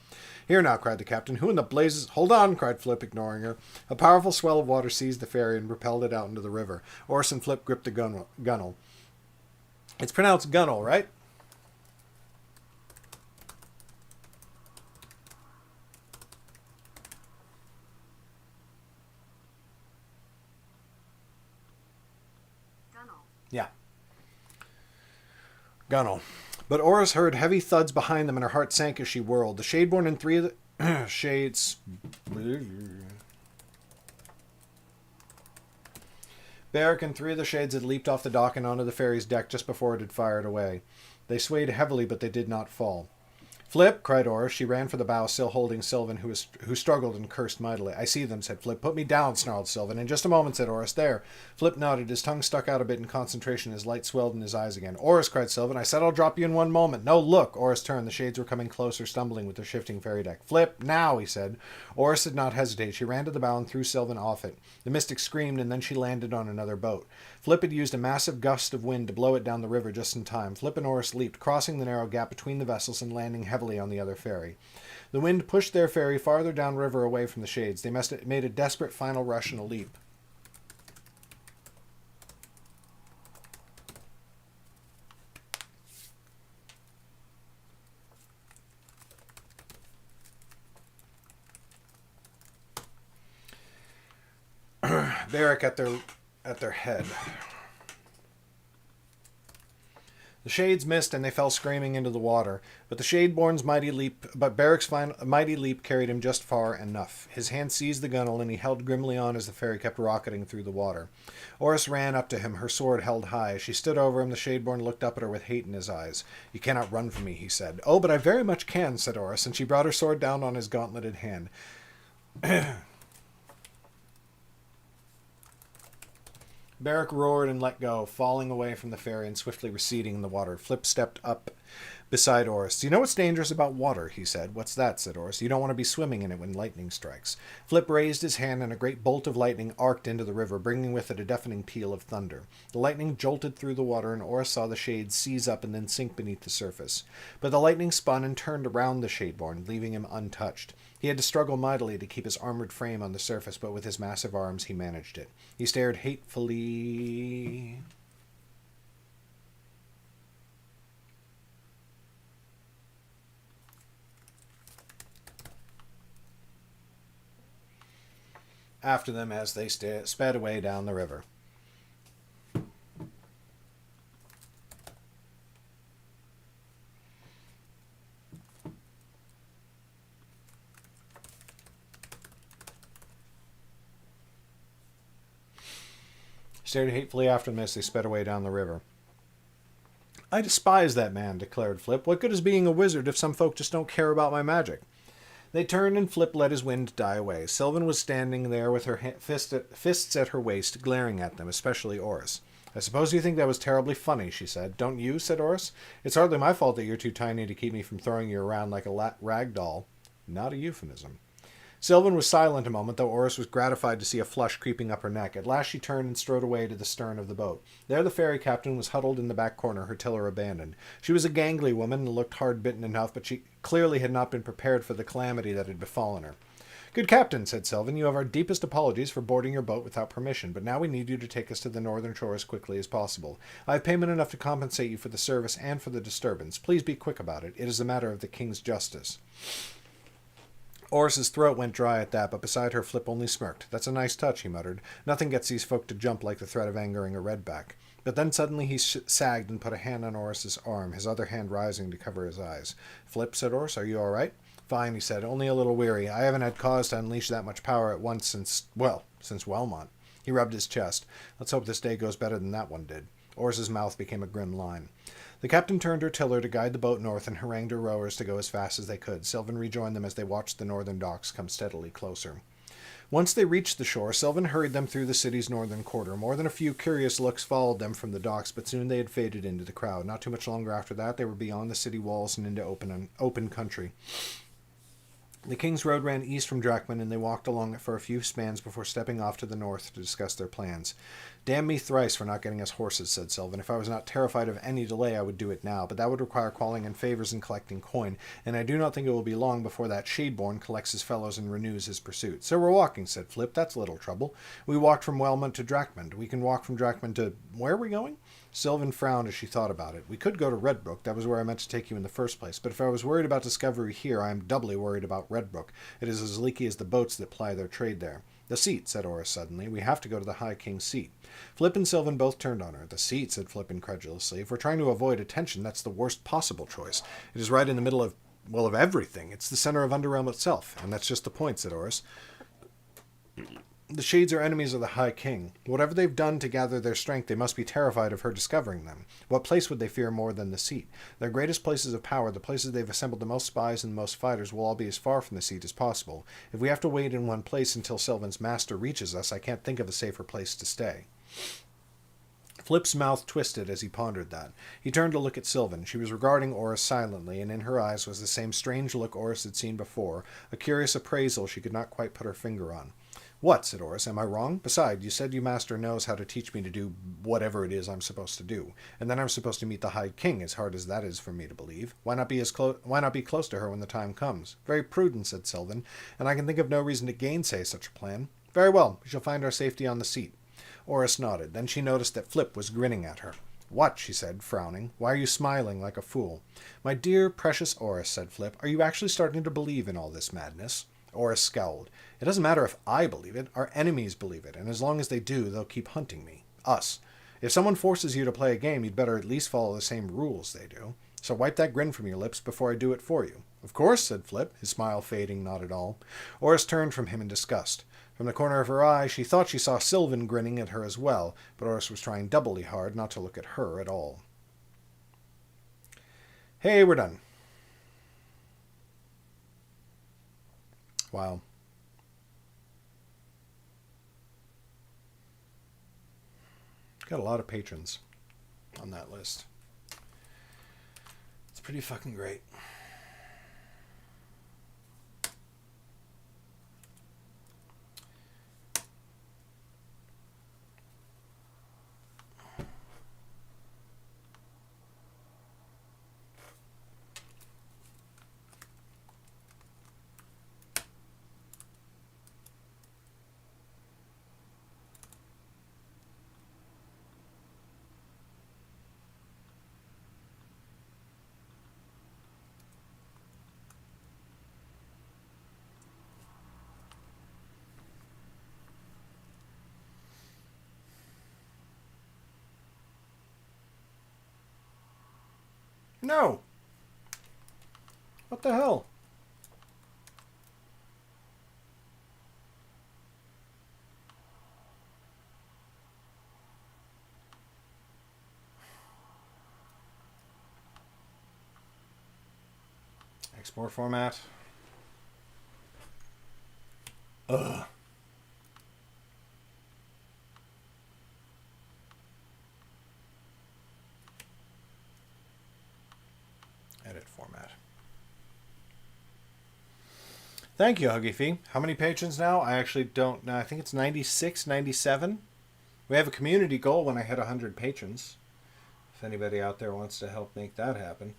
Here now, cried the captain. Who in the blazes... Hold on, cried Flip, ignoring her. A powerful swell of water seized the ferry and propelled it out into the river. Oris and Flip gripped the gunwale. It's pronounced gunwale, right? Yeah. Gunnel. But Oris heard heavy thuds behind them, and her heart sank as she whirled. The Shadeborn and 3 of the shades... Barrack and 3 of the shades had leaped off the dock and onto the ferry's deck just before it had fired away. They swayed heavily, but they did not fall. Flip, cried Oris. She ran for the bow, still holding Sylvan, who struggled and cursed mightily. I see them, said Flip. Put me down, snarled Sylvan. In just a moment, said Oris. There. Flip nodded. His tongue stuck out a bit in concentration. His light swelled in his eyes again. Oris, cried Sylvan. I said I'll drop you in one moment. No, look. Oris turned. The shades were coming closer, stumbling with their shifting fairy deck. Flip, now, he said. Oris did not hesitate. She ran to the bow and threw Sylvan off it. The Mystic screamed, and then she landed on another boat. Flip had used a massive gust of wind to blow it down the river just in time. Flip and Oris leaped, crossing the narrow gap between the vessels and landing heavily on the other ferry. The wind pushed their ferry farther downriver away from the shades. They made a desperate final rush and a leap. Beric at their head. The shades missed and they fell screaming into the water, but Beric's mighty leap carried him just far enough. His hand seized the gunwale and he held grimly on as the ferry kept rocketing through the water. Oris ran up to him, her sword held high. As she stood over him, the Shadeborn looked up at her with hate in his eyes. You cannot run from me, he said. Oh, but I very much can, said Oris, and she brought her sword down on his gauntleted hand. Beric roared and let go, falling away from the ferry and swiftly receding in the water. Flip stepped up beside Oris. Do you know what's dangerous about water? He said. What's that? Said Oris. You don't want to be swimming in it when lightning strikes. Flip raised his hand and a great bolt of lightning arced into the river, bringing with it a deafening peal of thunder. The lightning jolted through the water and Oris saw the shades seize up and then sink beneath the surface. But the lightning spun and turned around the Shadeborn, leaving him untouched. He had to struggle mightily to keep his armored frame on the surface, but with his massive arms he managed it. He stared hatefully after them as they sped away down the river. Stared hatefully after them as they sped away down the river. I despise that man, declared Flip. What good is being a wizard if some folk just don't care about my magic? They turned and Flip let his wind die away. Sylvan was standing there with her fists at her waist, glaring at them, especially Oris. I suppose you think that was terribly funny, she said. Don't you? Said Oris. It's hardly my fault that you're too tiny to keep me from throwing you around like a rag doll. Not a euphemism. Sylvan was silent a moment, though Oris was gratified to see a flush creeping up her neck. At last she turned and strode away to the stern of the boat. There the ferry captain was huddled in the back corner, her tiller abandoned. She was a gangly woman and looked hard-bitten enough, but she clearly had not been prepared for the calamity that had befallen her. Good captain, said Sylvan, you have our deepest apologies for boarding your boat without permission, but now we need you to take us to the northern shore as quickly as possible. I have payment enough to compensate you for the service and for the disturbance. Please be quick about it. It is a matter of the king's justice. Oris's throat went dry at that, but beside her Flip only smirked. That's a nice touch, he muttered. Nothing gets these folk to jump like the threat of angering a redback. But then suddenly he sagged and put a hand on Oris's arm, his other hand rising to cover his eyes. Flip, said Oris, are you all right? Fine, he said, only a little weary. I haven't had cause to unleash that much power at once since Wellmont. He rubbed his chest. Let's hope this day goes better than that one did. Oris's mouth became a grim line. The captain turned her tiller to guide the boat north and harangued her rowers to go as fast as they could. Sylvan rejoined them as they watched the northern docks come steadily closer. Once they reached the shore, Sylvan hurried them through the city's northern quarter. More than a few curious looks followed them from the docks, but soon they had faded into the crowd. Not too much longer after that, they were beyond the city walls and into open country. The King's Road ran east from Drakman, and they walked along it for a few spans before stepping off to the north to discuss their plans. Damn me thrice for not getting us horses, said Sylvan. If I was not terrified of any delay, I would do it now, but that would require calling in favors and collecting coin, and I do not think it will be long before that Shadeborn collects his fellows and renews his pursuit. So we're walking, said Flip. That's little trouble. We walked from Wellmont to Drakman. We can walk from Drakman to... Where are we going? Sylvan frowned as she thought about it. We could go to Redbrook. That was where I meant to take you in the first place. But if I was worried about discovery here, I am doubly worried about Redbrook. It is as leaky as the boats that ply their trade there. The seat, said Oris suddenly. We have to go to the High King's seat. Flip and Sylvan both turned on her. The seat, said Flip incredulously. If we're trying to avoid attention, that's the worst possible choice. It is right in the middle of everything. It's the center of Underrealm itself. And that's just the point, said Oris. The Shades are enemies of the High King. Whatever they've done to gather their strength, they must be terrified of her discovering them. What place would they fear more than the seat? Their greatest places of power, the places they've assembled the most spies and the most fighters, will all be as far from the seat as possible. If we have to wait in one place until Sylvan's master reaches us, I can't think of a safer place to stay. Flip's mouth twisted as he pondered that. He turned to look at Sylvan. She was regarding Oris silently, and in her eyes was the same strange look Oris had seen before, a curious appraisal she could not quite put her finger on. What? Said Oris. Am I wrong? Besides, you said your master knows how to teach me to do whatever it is I'm supposed to do. And then I'm supposed to meet the High King, as hard as that is for me to believe. Why not be close to her when the time comes? Very prudent, said Sylvan, and I can think of no reason to gainsay such a plan. Very well, we shall find our safety on the seat. Oris nodded. Then she noticed that Flip was grinning at her. What? She said, frowning. Why are you smiling like a fool? My dear, precious Oris, said Flip, are you actually starting to believe in all this madness? Oris scowled. It doesn't matter if I believe it. Our enemies believe it, and as long as they do, they'll keep hunting me. Us. If someone forces you to play a game, you'd better at least follow the same rules they do. So wipe that grin from your lips before I do it for you. Of course, said Flip, his smile fading not at all. Oris turned from him in disgust. From the corner of her eye, she thought she saw Sylvan grinning at her as well, but Oris was trying doubly hard not to look at her at all. Hey, we're done. Wow. Got a lot of patrons on that list. It's pretty fucking great. No! What the hell? Export format. Ugh. Edit format. Thank you, Huggy Fee. How many patrons now? I actually don't know. I think it's 96, 97. We have a community goal when I hit 100 patrons. If anybody out there wants to help make that happen.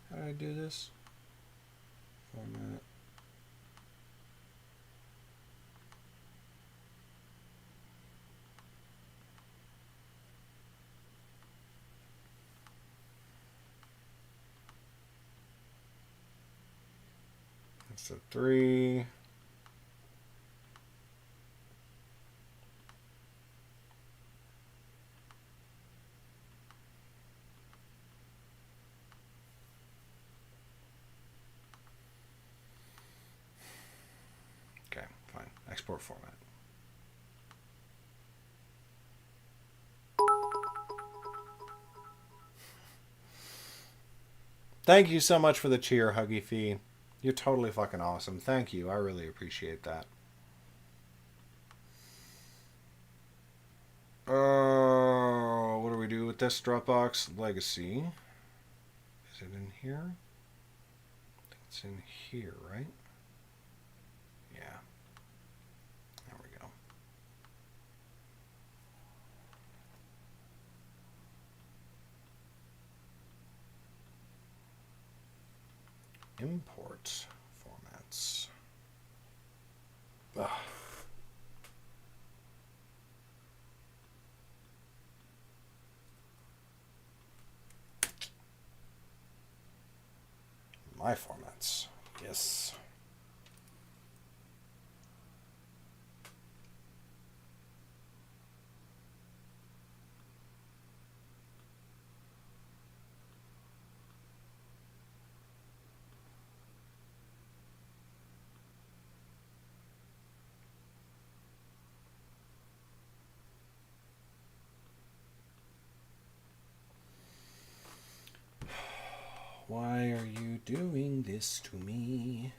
How do I do this? Format. So 3. Okay, fine. Export format. Thank you so much for the cheer, Huggy Fee. You're totally fucking awesome. Thank you. I really appreciate that. What do we do with this Dropbox Legacy? Is it in here? I think it's in here, right? Yeah. There we go. Import formats. Ugh. My formats. Yes. Why are you doing this to me?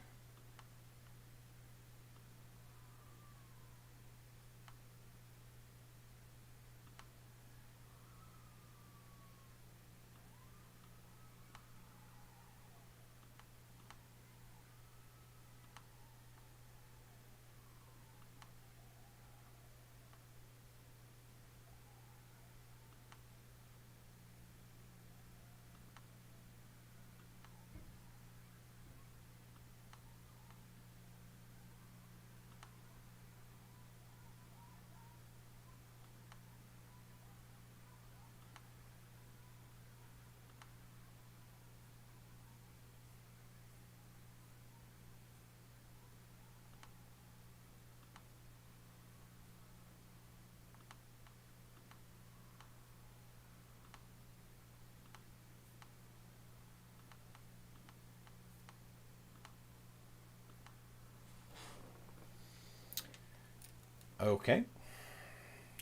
Okay.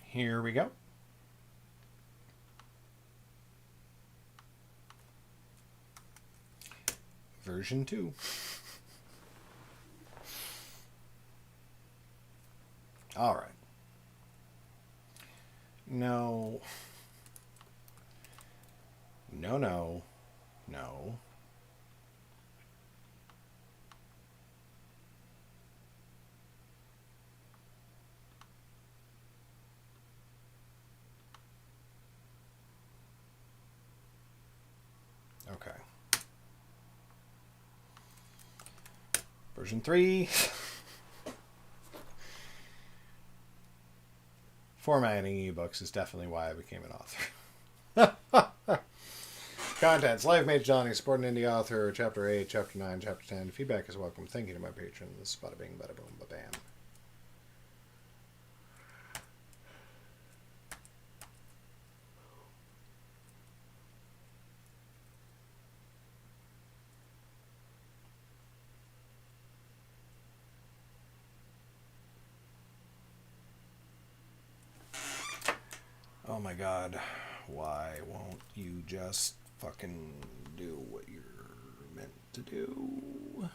Here we go. Version 2. All right. No. No, no. No. Okay. Version 3. Formatting ebooks is definitely why I became an author. Contents. Lifemage Johnny, support an indie author. Chapter 8, Chapter 9, Chapter 10. Feedback is welcome. Thank you to my patrons. Bada bing, bada boom, ba bam. Oh my god. Why won't you just fucking do what you're meant to do?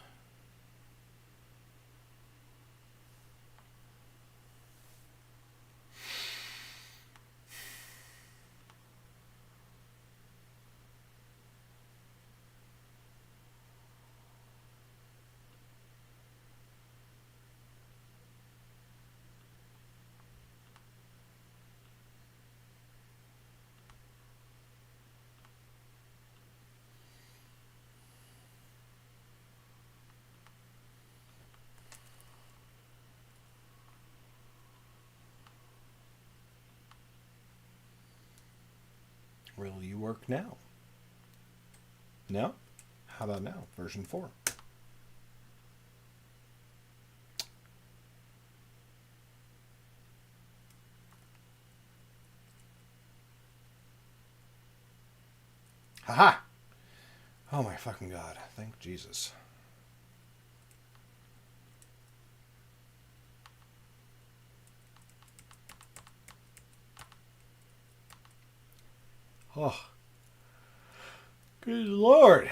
Will you work now? No? How about now? Version 4. Haha! Oh my fucking god. Thank Jesus. Oh. Good lord.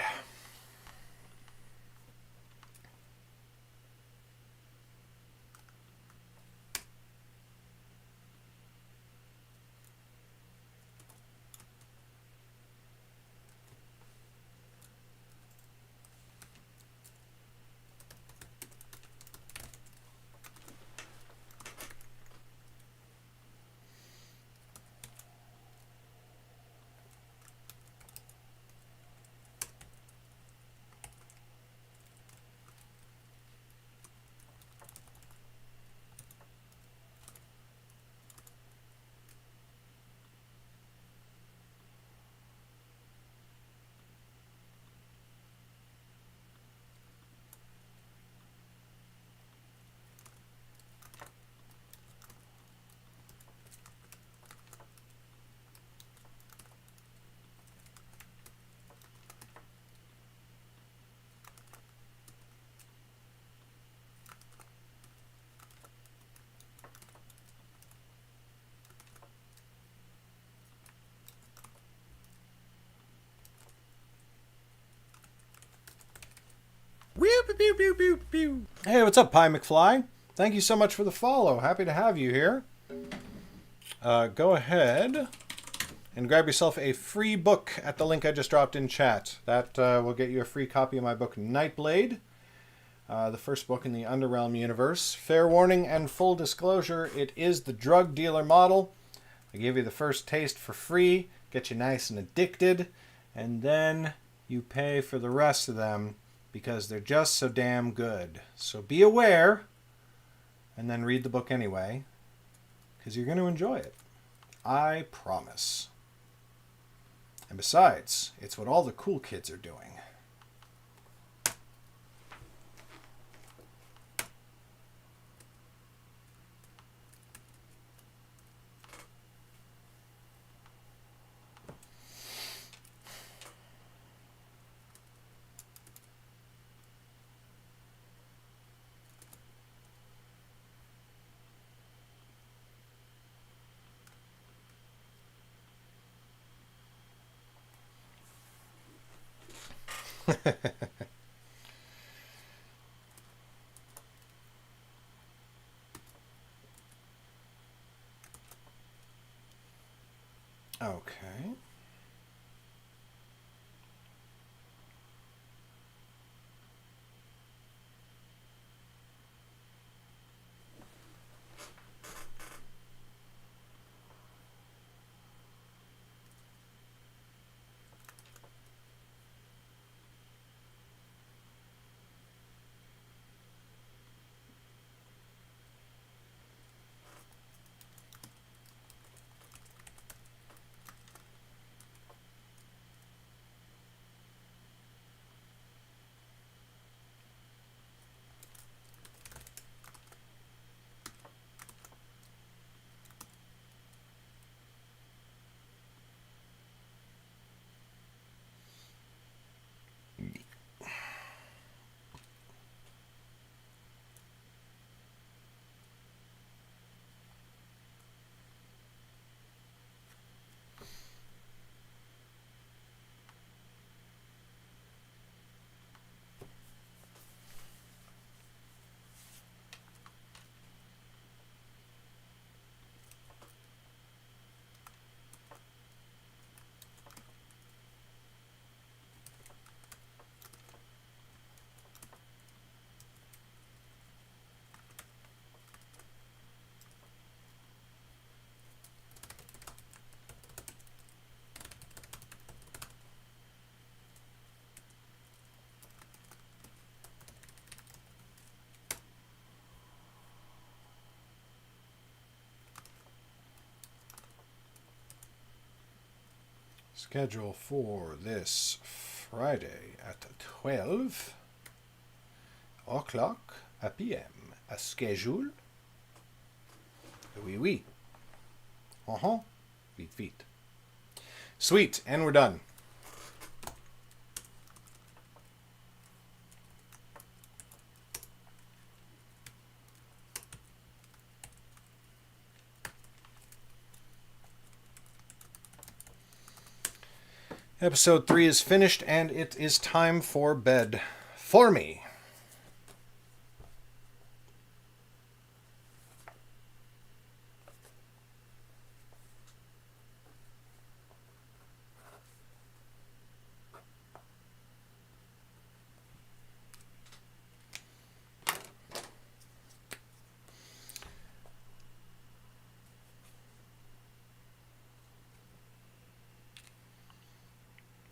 pew, pew, pew, pew. Hey, what's up, Pie McFly? Thank you so much for the follow. Happy to have you here. Go ahead and grab yourself a free book at the link I just dropped in chat. That will get you a free copy of my book, Nightblade, the first book in the Underrealm universe. Fair warning and full disclosure, it is the drug dealer model. I give you the first taste for free, get you nice and addicted, and then you pay for the rest of them because they're just so damn good. So be aware, and then read the book anyway, because you're going to enjoy it. I promise. And besides, it's what all the cool kids are doing. Okay. Schedule for this Friday at 12 o'clock p.m. A schedule? Oui, oui. Vite, vite. Sweet, and we're done. Episode 3 is finished, and it is time for bed. For me.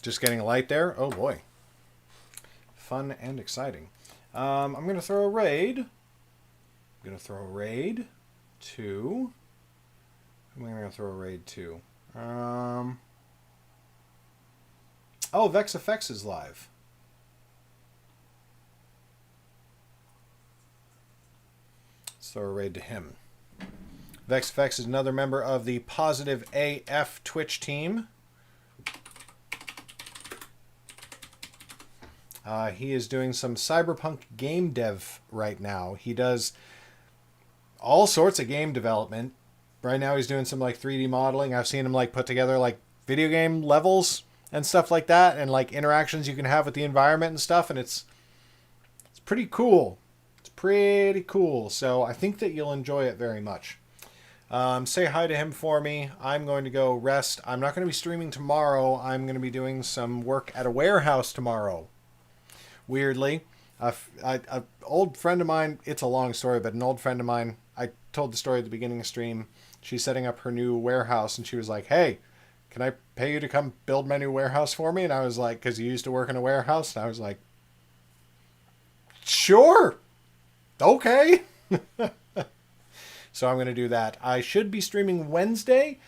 Just getting a light there. Oh boy. Fun and exciting. I'm going to throw a raid. I'm going to throw a raid to... Who am I going to throw a raid to? Oh, VexFX is live. Let's throw a raid to him. VexFX is another member of the Positive AF Twitch team. He is doing some cyberpunk game dev right now. He does all sorts of game development. Right now he's doing some like 3D modeling. I've seen him like put together like video game levels and stuff like that, and like interactions you can have with the environment and stuff, and it's pretty cool. It's pretty cool. So I think that you'll enjoy it very much. Say hi to him for me. I'm going to go rest. I'm not going to be streaming tomorrow. I'm going to be doing some work at a warehouse tomorrow. Weirdly. An old friend of mine, it's a long story, but an old friend of mine, I told the story at the beginning of stream. She's setting up her new warehouse, and she was like, hey, can I pay you to come build my new warehouse for me? And I was like, because you used to work in a warehouse? And I was like, sure. Okay. So I'm going to do that. I should be streaming Wednesday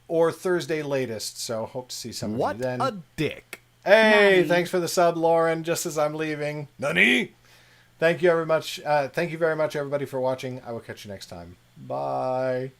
or Thursday latest, so hope to see some of you then. What a dick. Hey, Nani. thanks for the sub, Lauren, just as I'm leaving. Nani! Thank you very much, everybody, for watching. I will catch you next time. Bye.